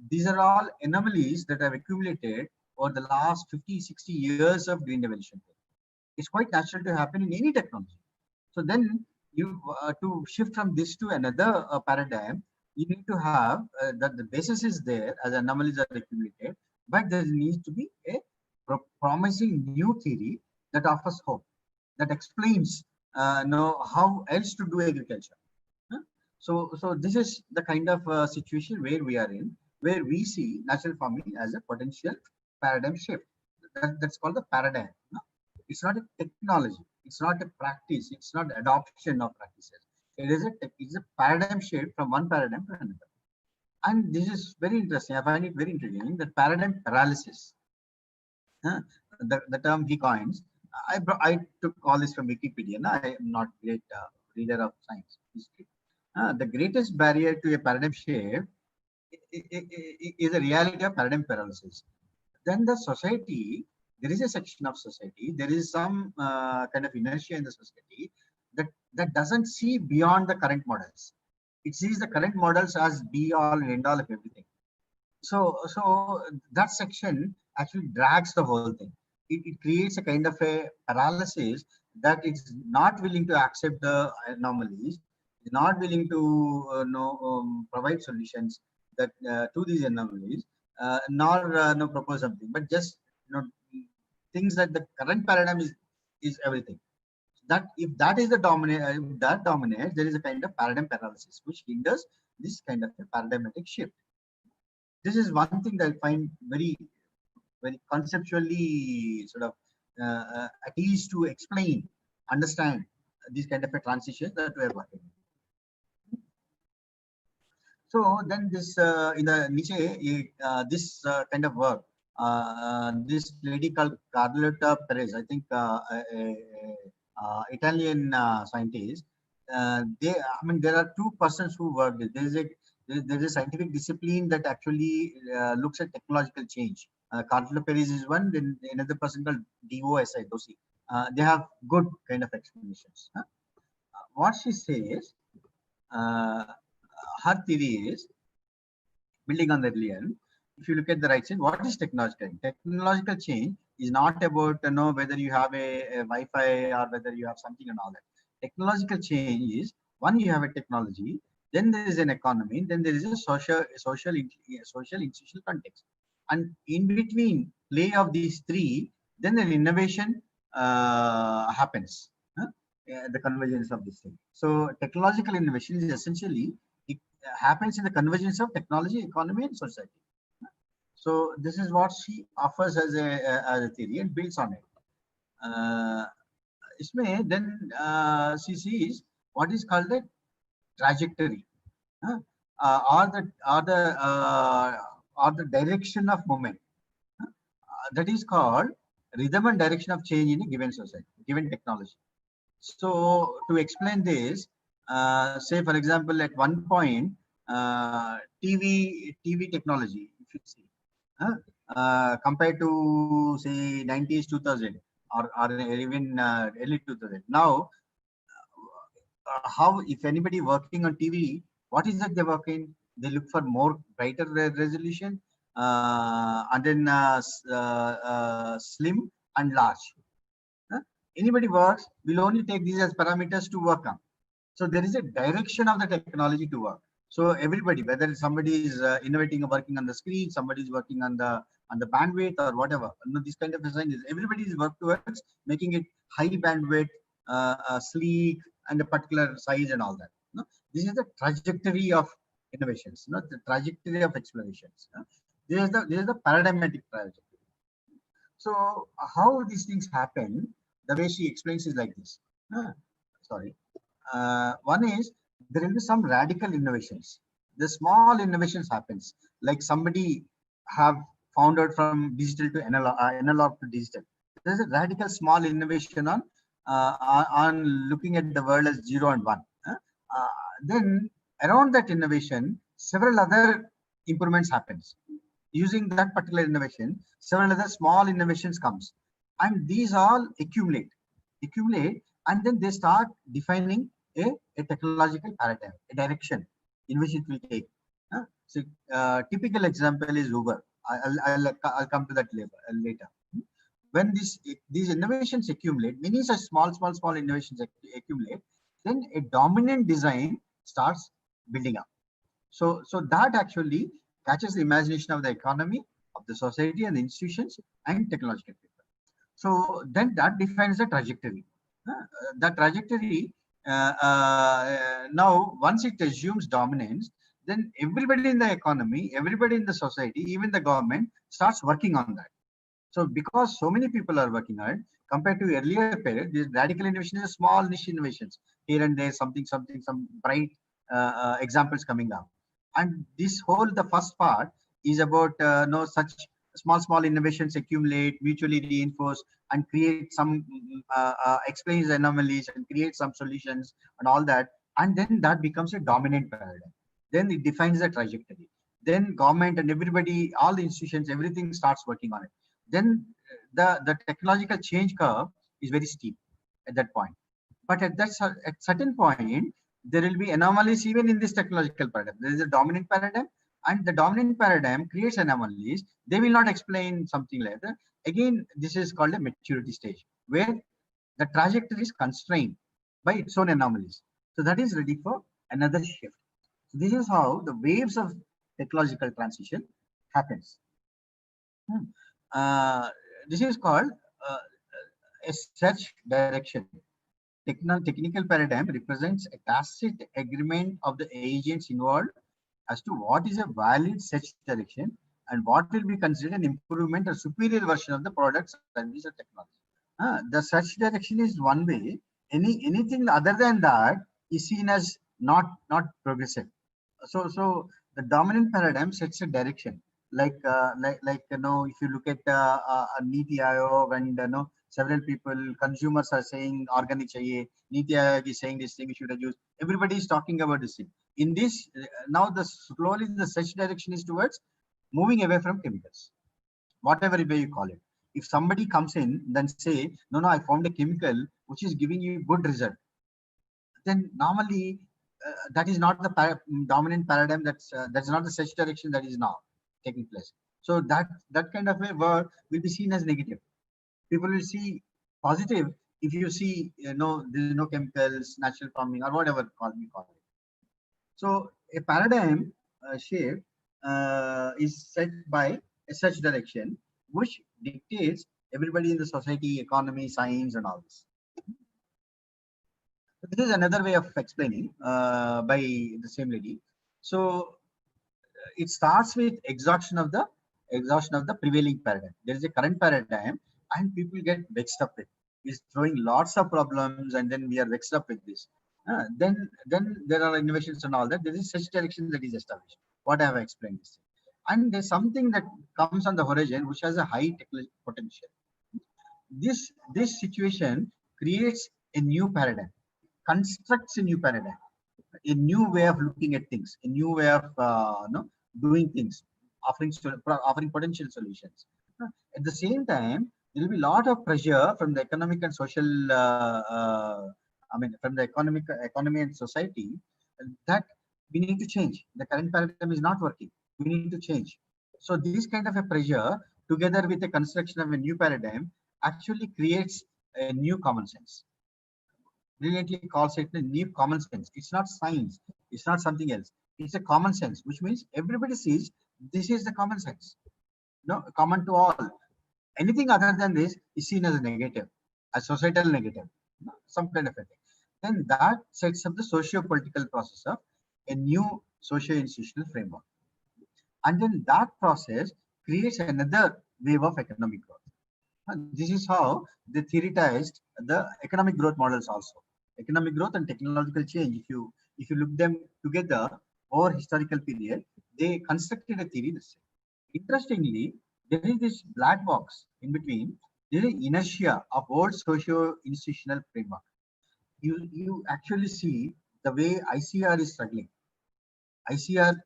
These are all anomalies that have accumulated over the last 50, 60 years of Green Revolution. It's quite natural to happen in any technology. So then you to shift from this to another paradigm, you need to have that the basis is there as anomalies are accumulated, but there needs to be a promising new theory that offers hope, that explains how else to do agriculture. So this is the kind of situation where we are in, where we see natural farming as a potential paradigm shift. That's called the paradigm. It's not a technology. It's not a practice. It's not adoption of practices. It's a paradigm shift from one paradigm to another. And this is very interesting. I find it very intriguing, that paradigm paralysis. The term he coins. I took all this from Wikipedia. I am not a great reader of science history. The greatest barrier to a paradigm shift is the reality of paradigm paralysis. Then the society, there is a section of society, there is some kind of inertia in the society that doesn't see beyond the current models. It sees the current models as be all and end all of everything. So that section actually drags the whole thing. It creates a kind of a paralysis that it's not willing to accept the anomalies, not willing to provide solutions that to these anomalies, nor no propose something, but just things that the current paradigm is everything. That if that is the dominant, if that dominates, there is a kind of paradigm paralysis which hinders this kind of a paradigmatic shift. This is one thing that I find very conceptually sort of at ease to explain, understand these kind of a transition that we are working. So then this in the Nietzsche, this kind of work, this lady called Carlotta Perez, I think Italian scientist, I mean, there are two persons who worked. There is a scientific discipline that actually looks at technological change. Carlotta Perez is one, then another person called Dosi. They have good kind of explanations. What she says, her theory is, building on the earlier, if you look at the right side, what is technological? Technological change is not about whether you have a Wi-Fi or whether you have something and all that. Technological change is, one, you have a technology, then there is an economy, then there is a social institutional context, and in between play of these three, then an innovation happens. The convergence of this thing. So technological innovation is essentially, it happens in the convergence of technology, economy, and society. So this is what she offers as a theory and builds on it. Then she sees what is called the trajectory, or the direction of movement. That is called rhythm and direction of change in a given society, given technology. So to explain this, say for example, at one point, TV technology, if you see, compared to say 90s, 2000, or even early 2000. Now, how, if anybody working on TV, what is that they're working? They look for more brighter resolution, and then slim and large. Anybody works will only take these as parameters to work on. So there is a direction of the technology to work. So everybody, whether somebody is innovating or working on the screen, somebody is working on the bandwidth or whatever, this kind of design is, everybody is work towards making it high bandwidth, sleek, and a particular size and all that. This is the trajectory of innovations, the trajectory of explorations. This is the paradigmatic trajectory. So how these things happen, the way she explains is like this. One is, there will be some radical innovations. The small innovations happens, like somebody have found out from digital to analog to digital. There's a radical small innovation on looking at the world as 0 and 1. Then around that innovation, several other improvements happens. Using that particular innovation, several other small innovations comes, and these all accumulate, and then they start defining a technological paradigm, a direction in which it will take. So typical example is Uber. I'll come to that later. When these innovations accumulate, many such small innovations accumulate, then a dominant design starts building up. So that actually catches the imagination of the economy, of the society and the institutions and technological people. So then that defines the trajectory. That trajectory, now once it assumes dominance, then everybody in the economy, everybody in the society, even the government starts working on that. So because so many people are working on it, compared to earlier period, this radical innovation is small niche innovations. Here and there, some bright examples coming up. And this whole, the first part is about such small innovations accumulate, mutually reinforce, and create some explains anomalies and create some solutions and all that. and then that becomes a dominant paradigm. Then it defines the trajectory. Then government and everybody, all the institutions, everything starts working on it. Then the technological change curve is very steep at that point. But at certain point, there will be anomalies even in this technological paradigm. There is a dominant paradigm, and the dominant paradigm creates anomalies. They will not explain something like that. Again, this is called a maturity stage, where the trajectory is constrained by its own anomalies. So that is ready for another shift. So this is how the waves of technological transition happens. Uh, this is called a search direction. Technical paradigm represents a tacit agreement of the agents involved as to what is a valid search direction and what will be considered an improvement or superior version of the product, service, or technology. The search direction is one way. Anything other than that is seen as not progressive. So the dominant paradigm sets a direction. Like if you look at Niti Aayog and several people, consumers are saying organic chahiye. Niti Aayog is saying this thing you should use. Everybody is talking about this thing. In this now slowly the search direction is towards moving away from chemicals, whatever way you call it. If somebody comes in, then say, no, I found a chemical which is giving you good result, then normally that is not the dominant paradigm. That's not the search direction that is now taking place. So that kind of a word will be seen as negative. People will see positive if you see there is no chemicals, natural farming, or whatever we call it. So a paradigm shift is set by a such direction which dictates everybody in the society, economy, science, and all this. This is another way of explaining by the same lady. So it starts with exhaustion of the prevailing paradigm. There is a current paradigm, and people get vexed up with. It's throwing lots of problems, and then we are vexed up with this. Then there are innovations and all that. There is such direction that is established. What I have explained this, and there's something that comes on the horizon which has a high technological potential. This situation creates a new paradigm, constructs a new paradigm, a new way of looking at things, a new way of doing things, offering potential solutions. At the same time, there will be a lot of pressure from the economic and social, from the economy and society, that we need to change. The current paradigm is not working. We need to change. So this kind of a pressure, together with the construction of a new paradigm, actually creates a new common sense. Brilliantly calls it a new common sense. It's not science. It's not something else. It's a common sense, which means everybody sees this is the common sense. Common to all. Anything other than this is seen as a negative, a societal negative, some kind of a thing. Then that sets up the socio-political process of a new socio-institutional framework. And then that process creates another wave of economic growth. This is how they theoretized the economic growth models also. Economic growth and technological change, if you look them together over historical period, they constructed a theory the same. Interestingly, there is this black box in between. There is inertia of old socio-institutional framework. You actually see the way ICR is struggling. ICR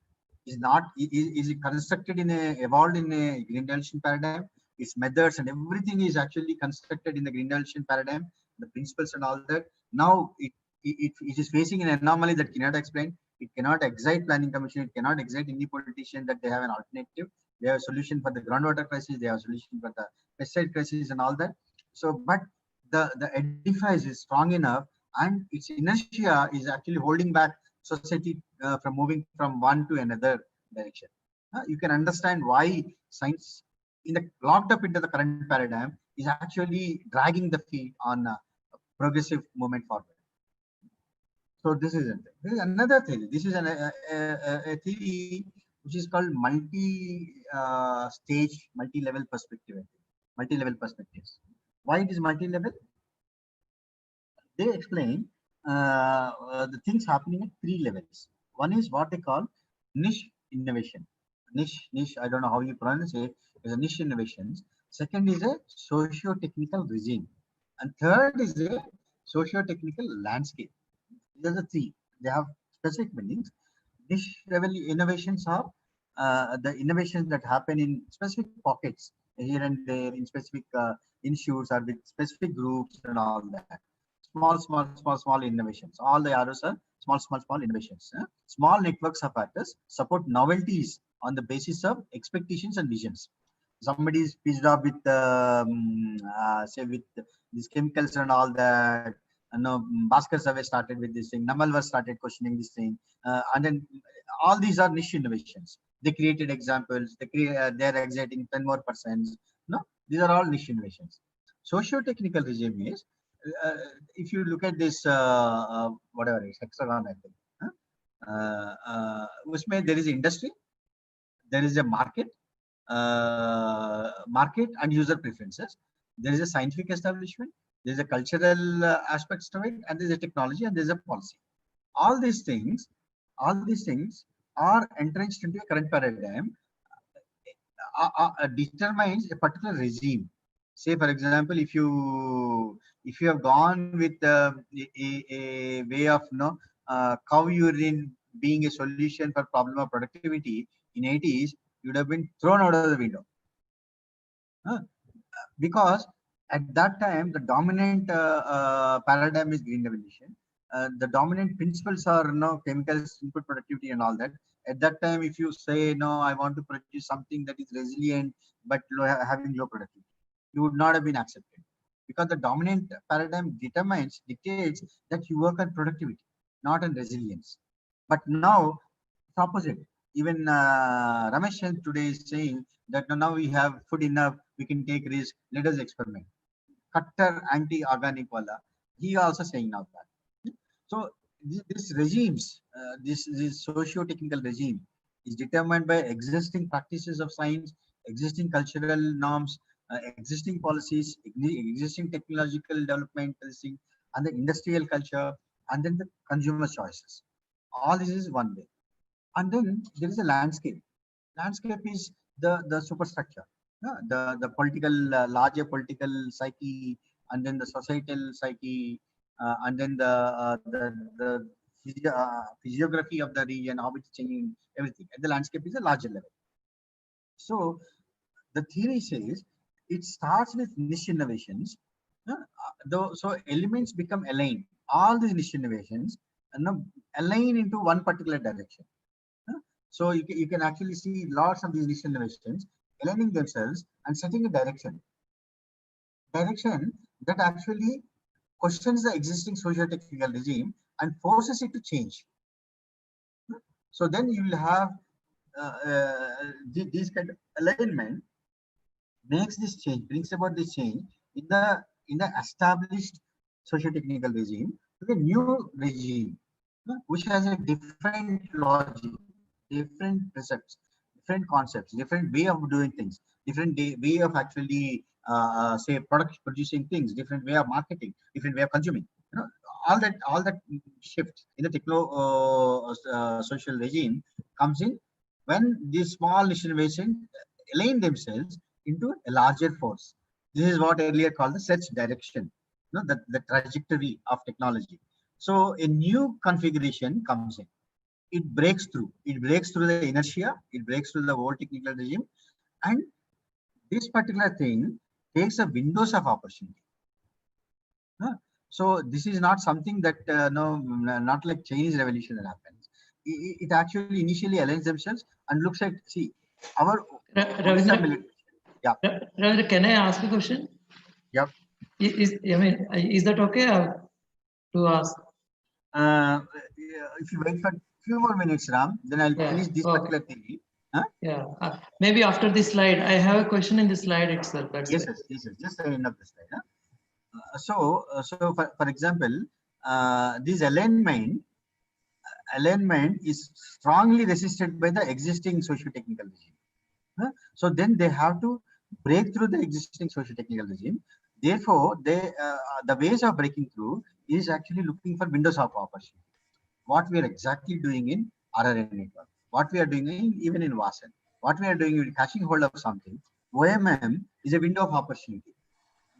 is not is constructed evolved in a Green-Dalton paradigm. Its methods and everything is actually constructed in the Green-Dalton paradigm, the principles and all that. Now it is facing an anomaly that cannot explain. It cannot excite planning commission. It cannot excite any politician that they have an alternative. They have a solution for the groundwater crisis. They have a solution for the pesticide crisis and all that. So, but the edifice is strong enough, and its inertia is actually holding back society from moving from one to another direction. You can understand why science, locked up into the current paradigm, is actually dragging the feet on progressive movement forward. So this is another theory. This is a theory which is called multi-stage, multi-level perspective. Multi-level perspectives. Why it is multi-level? They explain the things happening at 3 levels. One is what they call niche innovation. Niche, I don't know how you pronounce it. Is a niche innovations. Second is a socio-technical regime. And third is a socio-technical landscape. These are the 3. They have specific meanings. Niche innovations are the innovations that happen in specific pockets here and there in specific institutes or with specific groups and all that. Small innovations. All the arrows are small innovations. Small networks of actors support novelties on the basis of expectations and visions. Somebody is pissed off with say with these chemicals and all that. No, Bhaskar Survey started with this thing. Namal was started questioning this thing, and then all these are niche innovations. They created examples. They're exciting 10 more percent. No, these are all niche innovations. Socio-technical regime is, if you look at this, whatever is hexagon, I think. Usme there is industry, there is a market and user preferences. There is a scientific establishment, there is a cultural aspects to it, and there is a technology and there is a policy. All these things are entrenched into a current paradigm, determines a particular regime. Say, for example, if you have gone with a way of cow urine being a solution for problem of productivity in 80s, you would have been thrown out of the window. Because at that time, the dominant paradigm is green revolution. The dominant principles are chemicals, input productivity and all that. At that time, if you say, no, I want to produce something that is resilient, but having low productivity, you would not have been accepted. Because the dominant paradigm dictates that you work on productivity, not on resilience. But now, it's opposite. Even Ramesh today is saying that now we have food enough, we can take risk, let us experiment. Cutter anti-organic wala, he also saying now that. So this regimes, this socio-technical regime is determined by existing practices of science, existing cultural norms, existing policies, existing technological development, and the industrial culture, and then the consumer choices. All this is one way. And then there is a landscape. Landscape is the superstructure, the political, larger political psyche, and then the societal psyche, and then the physiography of the region, how it's changing, everything. And the landscape is a larger level. So the theory says it starts with niche innovations. So elements become aligned. All these niche innovations align into one particular direction. So you can actually see lots of these niche innovations aligning themselves and setting a direction that actually questions the existing socio-technical regime and forces it to change. So then you will have this kind of alignment makes this change, brings about this change in the established socio-technical regime to a new regime, which has a different logic, different precepts, different concepts, different way of doing things, different way of actually say producing things, different way of marketing, different way of consuming. All that shift in the techno social regime comes in when these small innovations align themselves into a larger force. This is what earlier called the search direction, the trajectory of technology. So a new configuration comes in. It breaks through. It breaks through the inertia. It breaks through the old technical regime, and this particular thing takes a windows of opportunity. So this is not something that not like Chinese revolution that happens. It actually initially aligns themselves and looks at our Ravindra, yeah. Ravindra, can I ask a question? Yep. Is that okay to ask? If you wait for a few more minutes, Ram, then I'll finish this particular theory. Yeah, maybe after this slide, I have a question in the slide itself. Yes, just the end of the slide. So for example, this alignment is strongly resisted by the existing socio-technical regime. So then they have to break through the existing socio-technical regime. Therefore, the ways of breaking through is actually looking for windows of opportunity. What we are exactly doing in RRN network, what we are doing even in WASN, what we are doing in catching hold of something. OMM is a window of opportunity.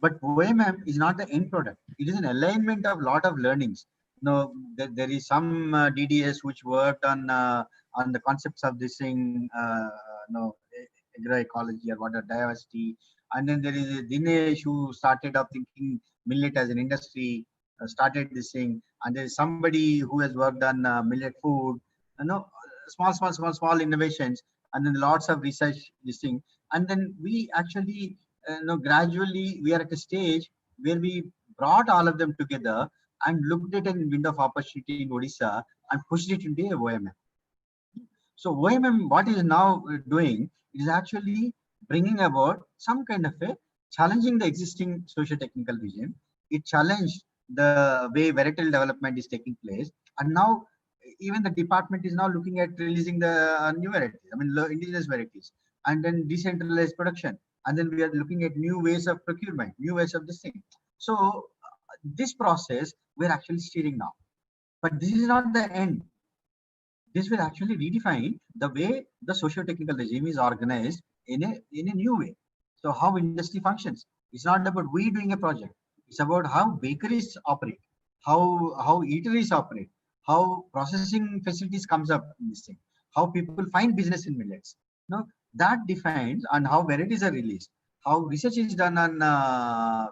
But OMM is not the end product. It is an alignment of lot of learnings. No, there is some DDS which worked on the concepts of this thing, no, agroecology or water diversity. And then there is a Dinesh who started up thinking millet as an industry, started this thing. And there is somebody who has worked on millet food, small innovations, and then lots of research this thing. And then we actually, gradually we are at a stage where we brought all of them together and looked at a window of opportunity in Odisha and pushed it into a OMM. So OMM, what is now doing is actually bringing about some kind of a challenging the existing socio-technical regime. It challenged the way varietal development is taking place, and now even the department is now looking at releasing the new varieties. I mean, indigenous varieties, and then decentralized production, and then we are looking at new ways of procurement, new ways of this thing. So this process we're actually steering now, but this is not the end. This will actually redefine the way the socio-technical regime is organized in a new way. So how industry functions. It's not about we doing a project. It's about how bakeries operate, how eateries operate, how processing facilities comes up in this thing, how people find business in millets. No, that defines and how varieties are released, how research is done on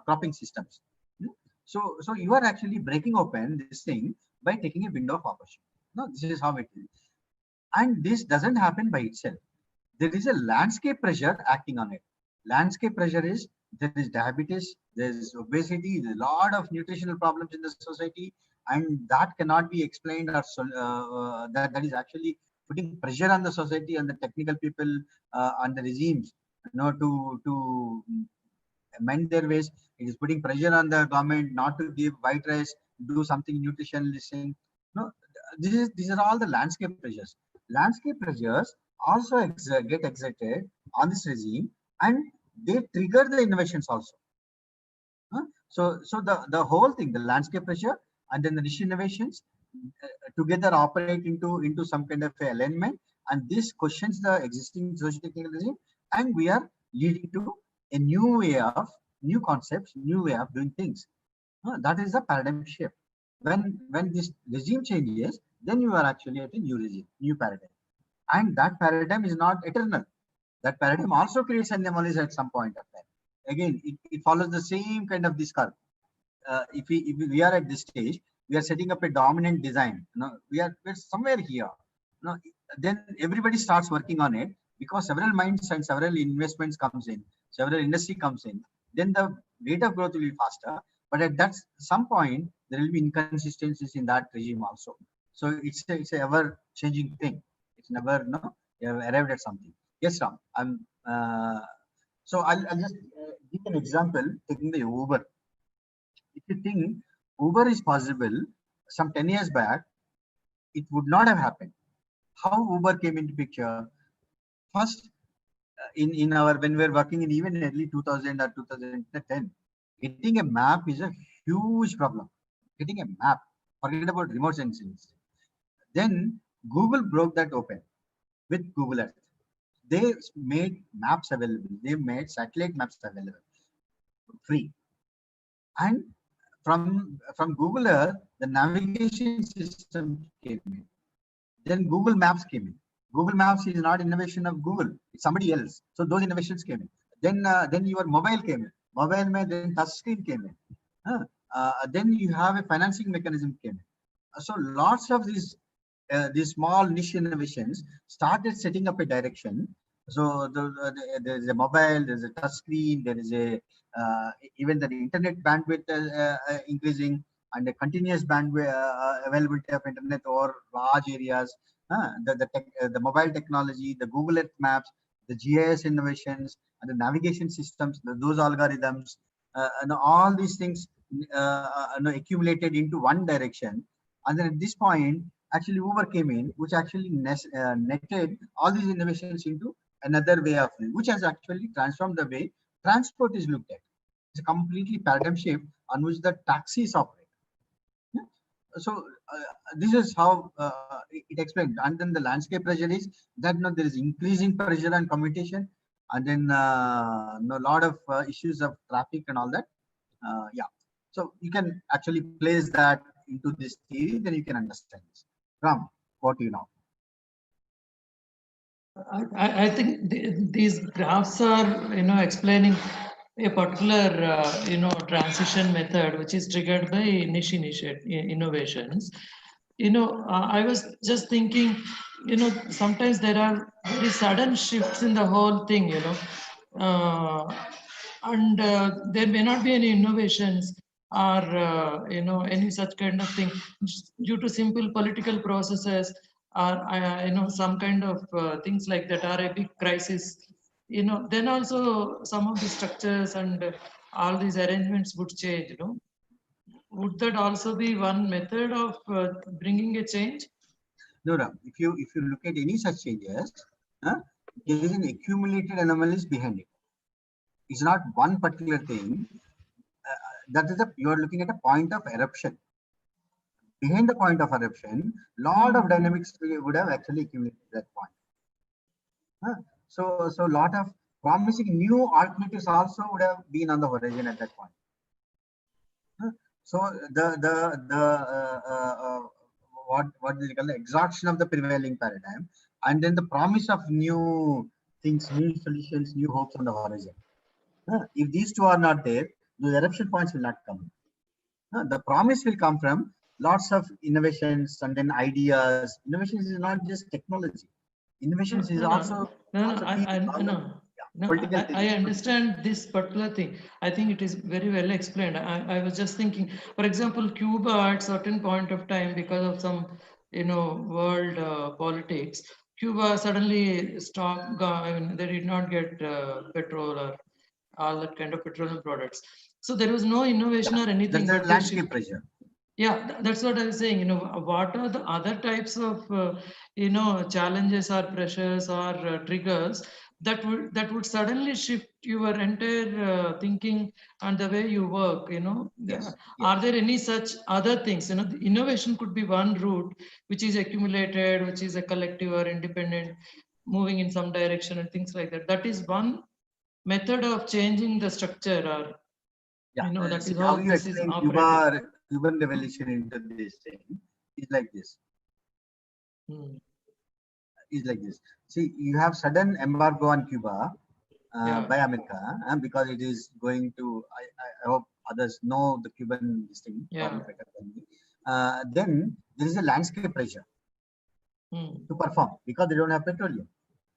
cropping systems. So you are actually breaking open this thing by taking a window of opportunity. No, this is how it is. And this doesn't happen by itself. There is a landscape pressure acting on it. Landscape pressure is there is diabetes, there is obesity, there's a lot of nutritional problems in the society, and that cannot be explained or that is actually putting pressure on the society and the technical people and the regimes, to amend their ways. It is putting pressure on the government not to give white rice, do something nutritionalistic. No, these are all the landscape pressures. Landscape pressures also get exerted on this regime, and they trigger the innovations also. So the whole thing, the landscape pressure and then the niche innovations together operate into some kind of alignment, and this questions the existing socio-technical regime, and we are leading to a new way of new concepts, new way of doing things. That is the paradigm shift. When this regime changes, then you are actually at a new regime, new paradigm, and that paradigm is not eternal. That paradigm also creates anomalies at some point of time. Again, it follows the same kind of this curve. If we are at this stage, we are setting up a dominant design. We're somewhere here. Then everybody starts working on it because several minds and several investments comes in, several industry comes in. Then the rate of growth will be faster. But at that some point, there will be inconsistencies in that regime also. So it's a ever changing thing. It's never you have arrived at something. Yes, Ram. So I'll just give an example taking the Uber. If you think Uber is possible, some 10 years back, it would not have happened. How Uber came into picture? First, in our when we were working in even early 2000 or 2010, getting a map is a huge problem. Getting a map, forget about remote sensing. Then Google broke that open with Google Earth. They made maps available. They made satellite maps available free. And from Google Earth, the navigation system came in. Then Google Maps came in. Google Maps is not innovation of Google; it's somebody else. So those innovations came in. Then your mobile came in. Mobile mein then touch screen came in. Then you have a financing mechanism came in. So lots of these small niche innovations started setting up a direction. So there is a mobile, there is a touch screen, there is a even the internet bandwidth increasing, and a continuous bandwidth availability of internet over large areas. The mobile technology, the Google Earth maps, the GIS innovations, and the navigation systems, those algorithms, and all these things accumulated into one direction. And then at this point, actually Uber came in, which actually netted all these innovations into another way of living, which has actually transformed the way transport is looked at. It's a completely paradigm shift on which the taxis operate. So this is how it explained. And then the landscape pressure is that there is increasing pressure on commutation, and then a lot of issues of traffic and all that. Yeah. So you can actually place that into this theory, then you can understand this. Ram, what do you know? I think these graphs are, explaining a particular, transition method which is triggered by niche innovations. I was just thinking, sometimes there are very sudden shifts in the whole thing, and there may not be any innovations or, any such kind of thing due to simple political processes or, some kind of things like that, or a big crisis, then also some of the structures and all these arrangements would change, Would that also be one method of bringing a change? No, Ram, if you look at any such changes, there is an accumulated anomalies behind it. It's not one particular thing. That is you are looking at a point of eruption. Behind the point of eruption, lot of dynamics would have actually accumulated at that point. So lot of promising new alternatives also would have been on the horizon at that point. So what do you call the exhaustion of the prevailing paradigm, and then the promise of new things, new solutions, new hopes on the horizon. If these two are not there, the eruption points will not come. The promise will come from lots of innovations and then ideas. Innovations is not just technology. Innovations is also political I things. understand this particular thing. I think it is very well explained. I was just thinking, for example, Cuba at certain point of time, because of some, world politics, Cuba suddenly stopped. I mean, they did not get petrol or all that kind of petroleum products. So there was no innovation or anything. That's the landscape pressure. Yeah, that's what I was saying. What are the other types of, challenges or pressures or triggers that would suddenly shift your entire thinking and the way you work? Yes. Are there any such other things? The innovation could be one route which is accumulated, which is a collective or independent, moving in some direction and things like that. That is one method of changing the structure, or that is how you this is explain operated. Cuban revolution into this thing is like this. Is like this. See, you have sudden embargo on Cuba by America, because it is going to. I hope others know the Cuban thing probably better than me. Then there is a landscape pressure to perform because they don't have petroleum.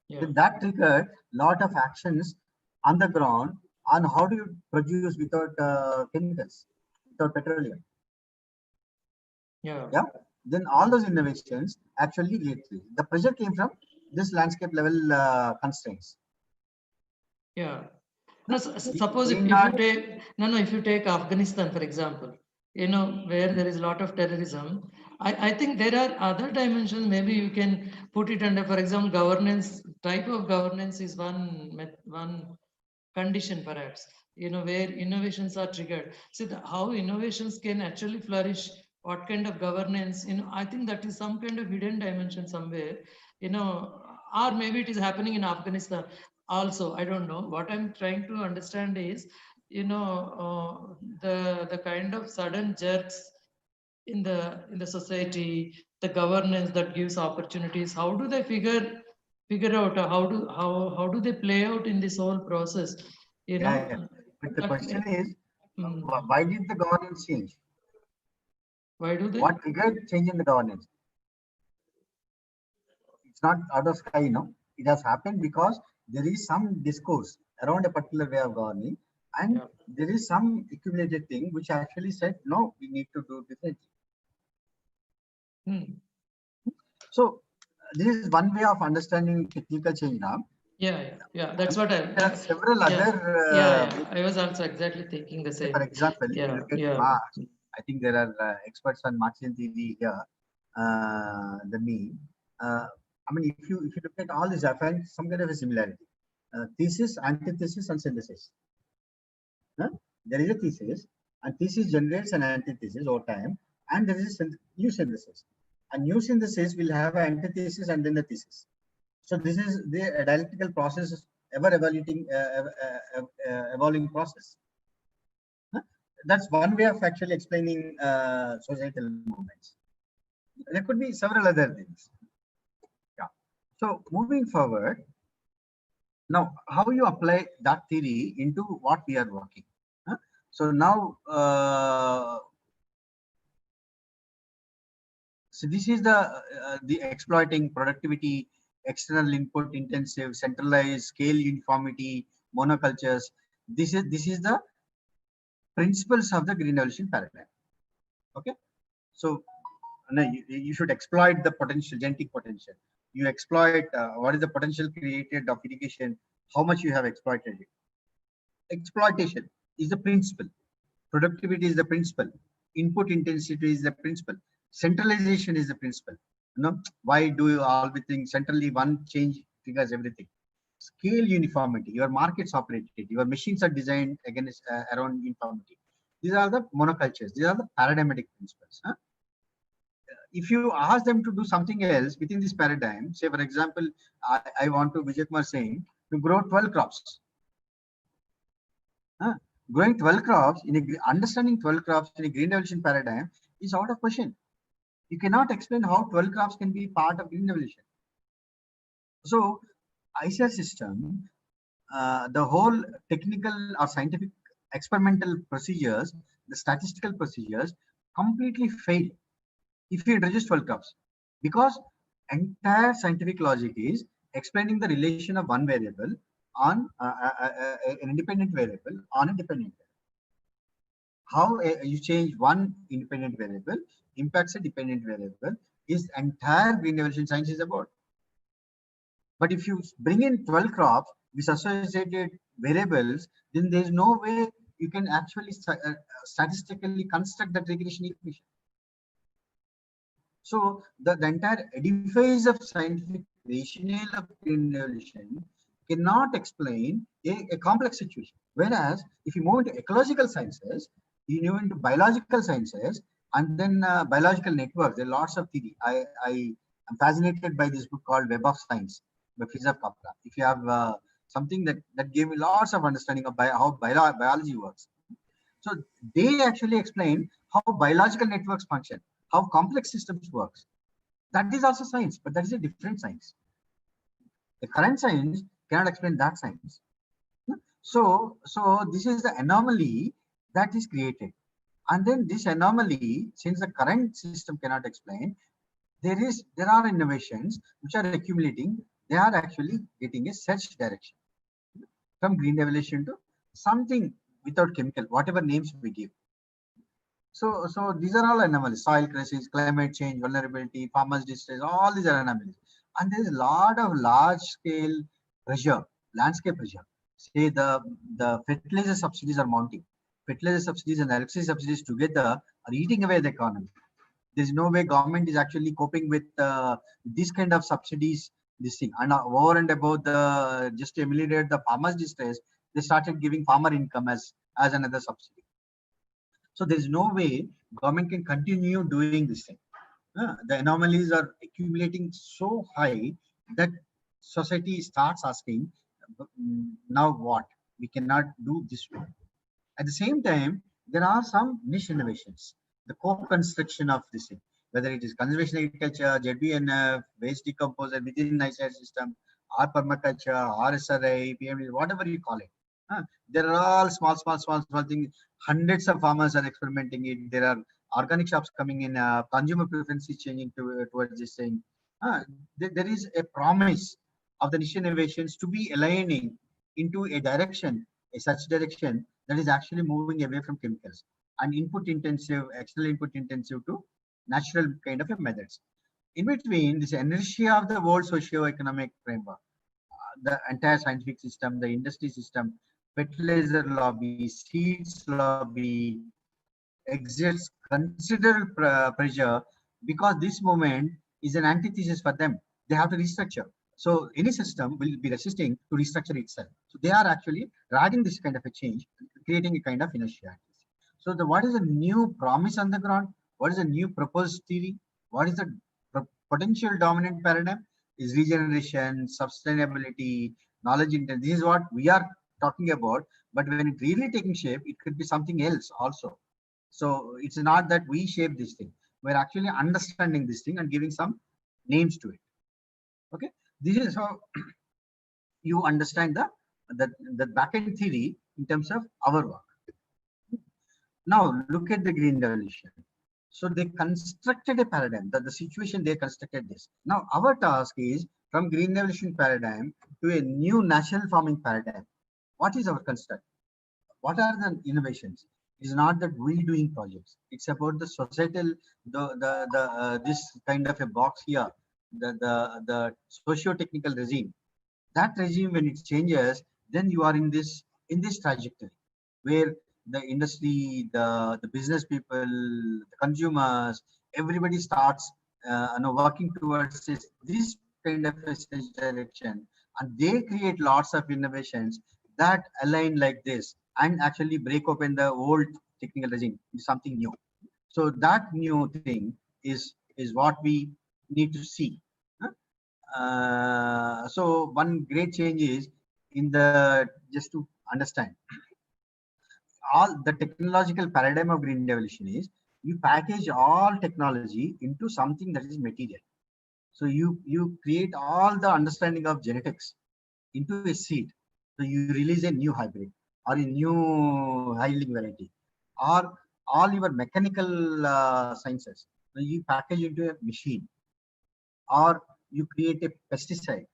Then that triggered lot of actions on the ground on how do you produce without chemicals, without petroleum. Yeah. Then all those innovations actually led to the pressure came from this landscape level constraints. Yeah. No, suppose if you take Afghanistan, for example, where there is a lot of terrorism, I think there are other dimensions. Maybe you can put it under, for example, governance. Type of governance is one condition, perhaps, where innovations are triggered. See how innovations can actually flourish, what kind of governance, I think that is some kind of hidden dimension somewhere, or maybe it is happening in Afghanistan also. I don't know. What I'm trying to understand is, the kind of sudden jerks in the society, the governance that gives opportunities. How do they figure out, how do they play out in this whole process? But the question is, why did the governance change? Why do they? What triggered change in the governance? It's not out of sky, It has happened because there is some discourse around a particular way of governing, and there is some accumulated thing which actually said, no, we need to do differently. So this is one way of understanding technical change now. Yeah. That's what there are several other. I was also exactly thinking the same. For example, if you look at Marx, I think there are experts on Marxian theory here than me. I mean, if you look at all these, I find some kind of a similarity. Thesis, antithesis, and synthesis. There is a thesis, and thesis generates an antithesis over time, and there is a new synthesis. A new synthesis will have an antithesis and then the thesis. So this is the dialectical process, ever evolving process. that's one way of actually explaining societal movements. There could be several other things. Yeah. So moving forward, now how you apply that theory into what we are working. Huh? So now, so this is the exploiting productivity, external input intensive, centralized, scale uniformity, monocultures. This is the principles of the green evolution paradigm. Okay, so no, you should exploit the potential, genetic potential. You exploit what is the potential created of irrigation, how much you have exploited it. Exploitation is the principle. Productivity is the principle. Input intensity is the principle. Centralization is the principle. You know, why do you always think centrally one change triggers everything? Scale uniformity. Your markets operated. Your machines are designed against around uniformity. These are the monocultures. These are the paradigmatic principles. Huh? If you ask them to do something else within this paradigm, say for example, I want to Vijay Kumar saying to grow 12 crops. Growing 12 crops understanding 12 crops in a green evolution paradigm is out of question. You cannot explain how 12 crops can be part of green evolution. So ICER system, the whole technical or scientific experimental procedures, the statistical procedures completely fail if you introduce 12 crops, because entire scientific logic is explaining the relation of one variable on an independent variable on a dependent variable. How you change one independent variable impacts a dependent variable is entire green evolution science is about. But if you bring in 12 crops with associated variables, then there is no way you can actually statistically construct that regression equation. So the entire edifice of scientific rationale of green evolution cannot explain a complex situation. Whereas if you move into ecological sciences, you move into biological sciences, and then biological networks, there are lots of theory. I am fascinated by this book called Web of Science by Fritjof Capra. If you have something that gave me lots of understanding of how biology works. So they actually explain how biological networks function, how complex systems works. That is also science, but that is a different science. The current science cannot explain that science. So this is the anomaly that is created. And then this anomaly, since the current system cannot explain, there are innovations which are accumulating. They are actually getting a search direction from green evolution to something without chemical, whatever names we give. So these are all anomalies: soil crisis, climate change, vulnerability, farmers' distress. All these are anomalies, and there is a lot of large-scale pressure, landscape pressure. Say the fertilizer subsidies are mounting. Fertilizer subsidies and electricity subsidies together are eating away the economy. There is no way government is actually coping with this kind of subsidies. This thing, and over and above the just to ameliorate the farmers' distress, they started giving farmer income as another subsidy. So there is no way government can continue doing this thing. The anomalies are accumulating so high that society starts asking, now what? We cannot do this way. At the same time, there are some niche innovations. The co-construction of this thing, whether it is conservation agriculture, ZBNF, waste decomposer within ICER system, or permaculture, or SRI, PMD, whatever you call it. There are all small things. Hundreds of farmers are experimenting it. There are organic shops coming in. Consumer preference is changing towards this thing. There is a promise of the niche innovations to be aligning into a direction, a such direction that is actually moving away from chemicals and input intensive, external input intensive to natural kind of a methods. In between, this inertia of the world socio-economic framework, the entire scientific system, the industry system, fertilizer lobby, seeds lobby exerts considerable pressure, because this movement is an antithesis for them. They have to restructure. So any system will be resisting to restructure itself. So they are actually riding this kind of a change, creating a kind of inertia. So what is the new promise on the ground? What is the new proposed theory? What is the potential dominant paradigm? Is regeneration, sustainability, knowledge intent. This is what we are talking about, but when it really taking shape, it could be something else also. So it's not that we shape this thing. We're actually understanding this thing and giving some names to it. Okay. This is how you understand the backend theory in terms of our work. Now look at the green revolution. So they constructed a paradigm, that the situation they constructed this. Now our task is from green revolution paradigm to a new natural farming paradigm. What is our construct? What are the innovations? It's not that we doing projects. It's about the societal, this kind of a box here, the socio-technical regime. That regime, when it changes, then you are in this trajectory where the industry, the business people, the consumers, everybody starts working towards this kind of a direction, and they create lots of innovations that align like this and actually break open the old technical regime into something new. So that new thing is what we need to see. So one great change is in the, just to understand, all the technological paradigm of green revolution is you package all technology into something that is material. So you create all the understanding of genetics into a seed. So you release a new hybrid or a new high yielding variety, or all your mechanical sciences. So you package into a machine, or you create a pesticide.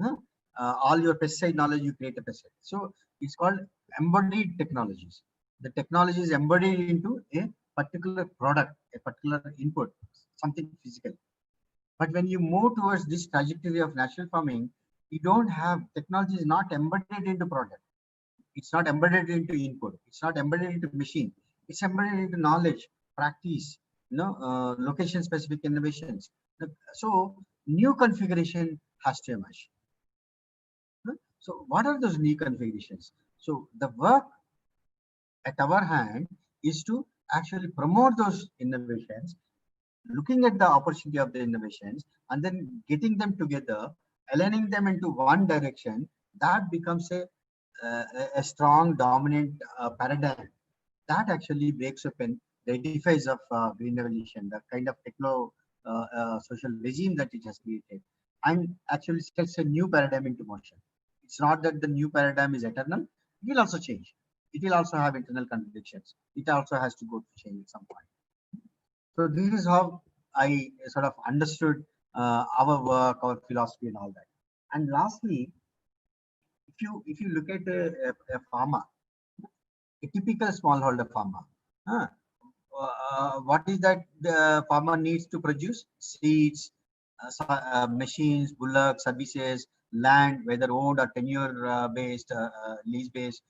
Huh? All your pesticide knowledge, you create a pesticide. So it's called embodied technologies. The technology is embodied into a particular product, a particular input, something physical. But when you move towards this trajectory of natural farming, you don't have, technology is not embedded into product. It's not embedded into input. It's not embedded into machine. It's embedded into knowledge, practice, location specific innovations. So new configuration has to emerge. So what are those new configurations? So the work at our hand is to actually promote those innovations, looking at the opportunity of the innovations, and then getting them together, aligning them into one direction. That becomes a strong dominant paradigm that actually breaks open the edifice of green revolution, the kind of techno social regime that it has created, and actually sets a new paradigm into motion. It's not that the new paradigm is eternal. It will also change. It will also have internal contradictions. It also has to go to change at some point. So this is how I sort of understood our work, our philosophy, and all that. And lastly, if you look at a farmer, a typical smallholder farmer, huh, what is that the farmer needs to produce? Seeds, machines, bullocks, services, land, whether owned or tenure based, lease based,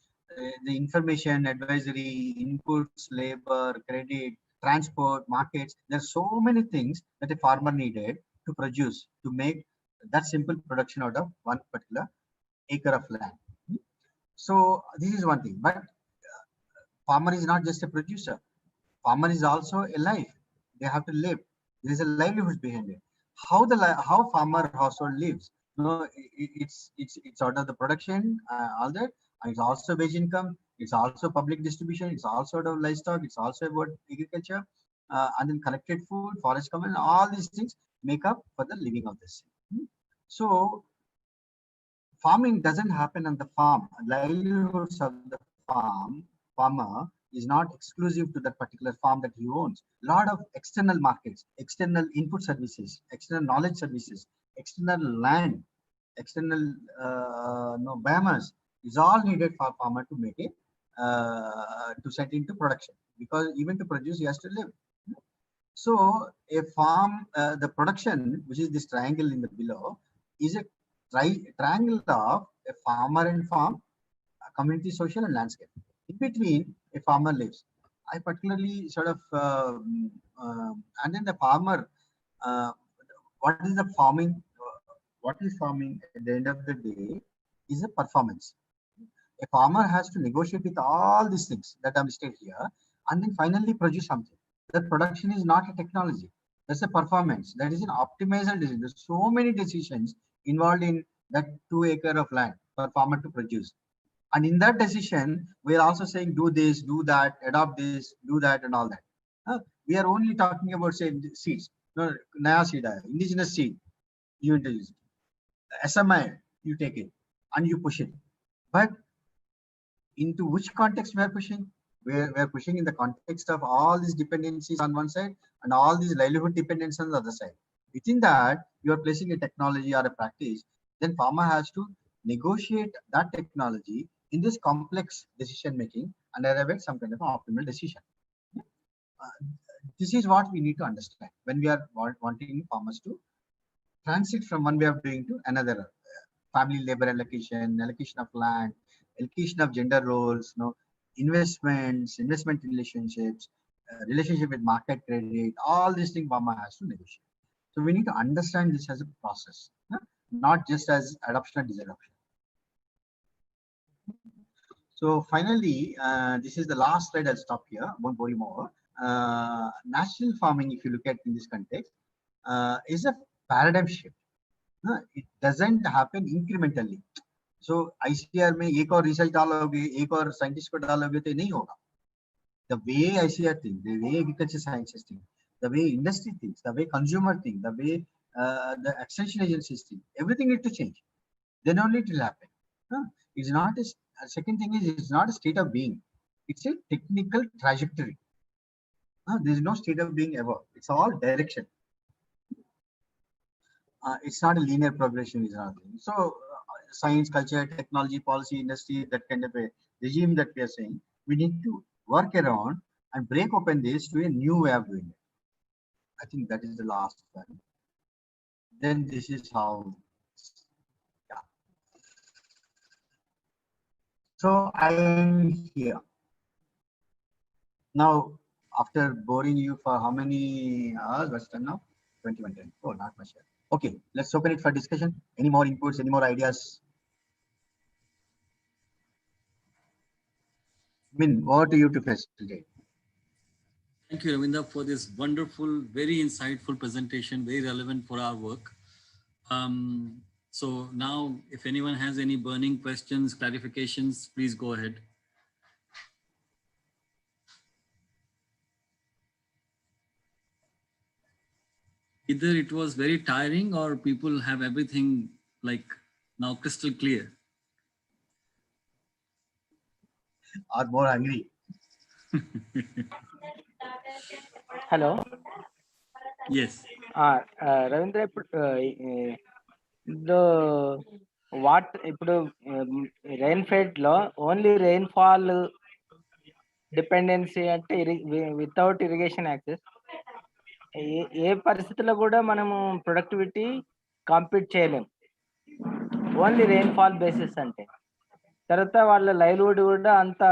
the information, advisory, inputs, labor, credit, transport, markets. There are so many things that a farmer needed to produce to make that simple production out of one particular acre of land. So this is one thing, but farmer is not just a producer. Farmer is also a life. They have to live. There is a livelihood behind it. How farmer household lives? It's out of the production, all that. And it's also wage income. It's also public distribution. It's also out of livestock. It's also about agriculture, and then collected food, forest cover. All these things make up for the living of this. So farming doesn't happen on the farm. Livelihoods of the farmer is not exclusive to that particular farm that he owns. A lot of external markets, external input services, external knowledge services, external land, external biomass is all needed for farmer to make it, to set into production, because even to produce he has to live. So a farm, the production, which is this triangle in the below, is a triangle of a farmer and farm, a community, social, and landscape. In between, a farmer lives. I particularly sort of, and then the farmer, what is the farming? What is farming at the end of the day is a performance. A farmer has to negotiate with all these things that I'm listed here, and then finally produce something. That production is not a technology. That's a performance. That is an optimization decision. There's so many decisions involved in that 2 acre of land for farmer to produce. And in that decision, we are also saying do this, do that, adopt this, do that, and all that. We are only talking about, say, seeds. No, Naya seed, indigenous seed, you introduce it. SMI, you take it and you push it. But into which context we are pushing? We are pushing in the context of all these dependencies on one side and all these livelihood dependencies on the other side. Within that, you are placing a technology or a practice, then pharma has to negotiate that technology in this complex decision making and arrive at some kind of optimal decision. This is what we need to understand when we are wanting farmers to transit from one way of doing to another. Family labor allocation, allocation of land, allocation of gender roles, investments, investment relationships, relationship with market credit, all these things Pharma has to negotiate. So we need to understand this as a process, not just as adoption or disadoption. So finally, this is the last slide. I'll stop here. Won't bore you more. National farming, if you look at in this context, is a paradigm shift. It doesn't happen incrementally. So ICR में एक और research डालोगे, एक और scientist को डालोगे तो नहीं होगा. The way ICR thinks, the way agriculture sciences think, the way industry thinks, the way consumer think, the way the extension agencies think, everything needs to change. Then only it will happen. It's not a second thing is it's not a state of being. It's a technical trajectory. There is no state of being ever. It's all direction. It's not a linear progression. Is nothing. So science, culture, technology, policy, industry, that kind of a regime that we are saying, we need to work around and break open this to a new way of doing it. I think that is the last one. Then this is how. Yeah. So I'm here. Now, after boring you for how many hours? What's done now? 21 10. Oh, not much here. Okay, let's open it for discussion. Any more inputs, any more ideas? Min, over to you to facilitate. Thank you, Ravinder, for this wonderful, very insightful presentation, very relevant for our work. So now, if anyone has any burning questions, clarifications, please go ahead. Either it was very tiring or people have everything like now crystal clear. Or more hungry. Hello. Yes. Ravindra, the what rainfed law only rainfall dependency without irrigation access. ఏ పరిస్థితుల్లో కూడా మనము productivity compete చేయలేం, only rainfall basis అంటే. తర్వాత వాళ్ళ livelihood కూడా అంత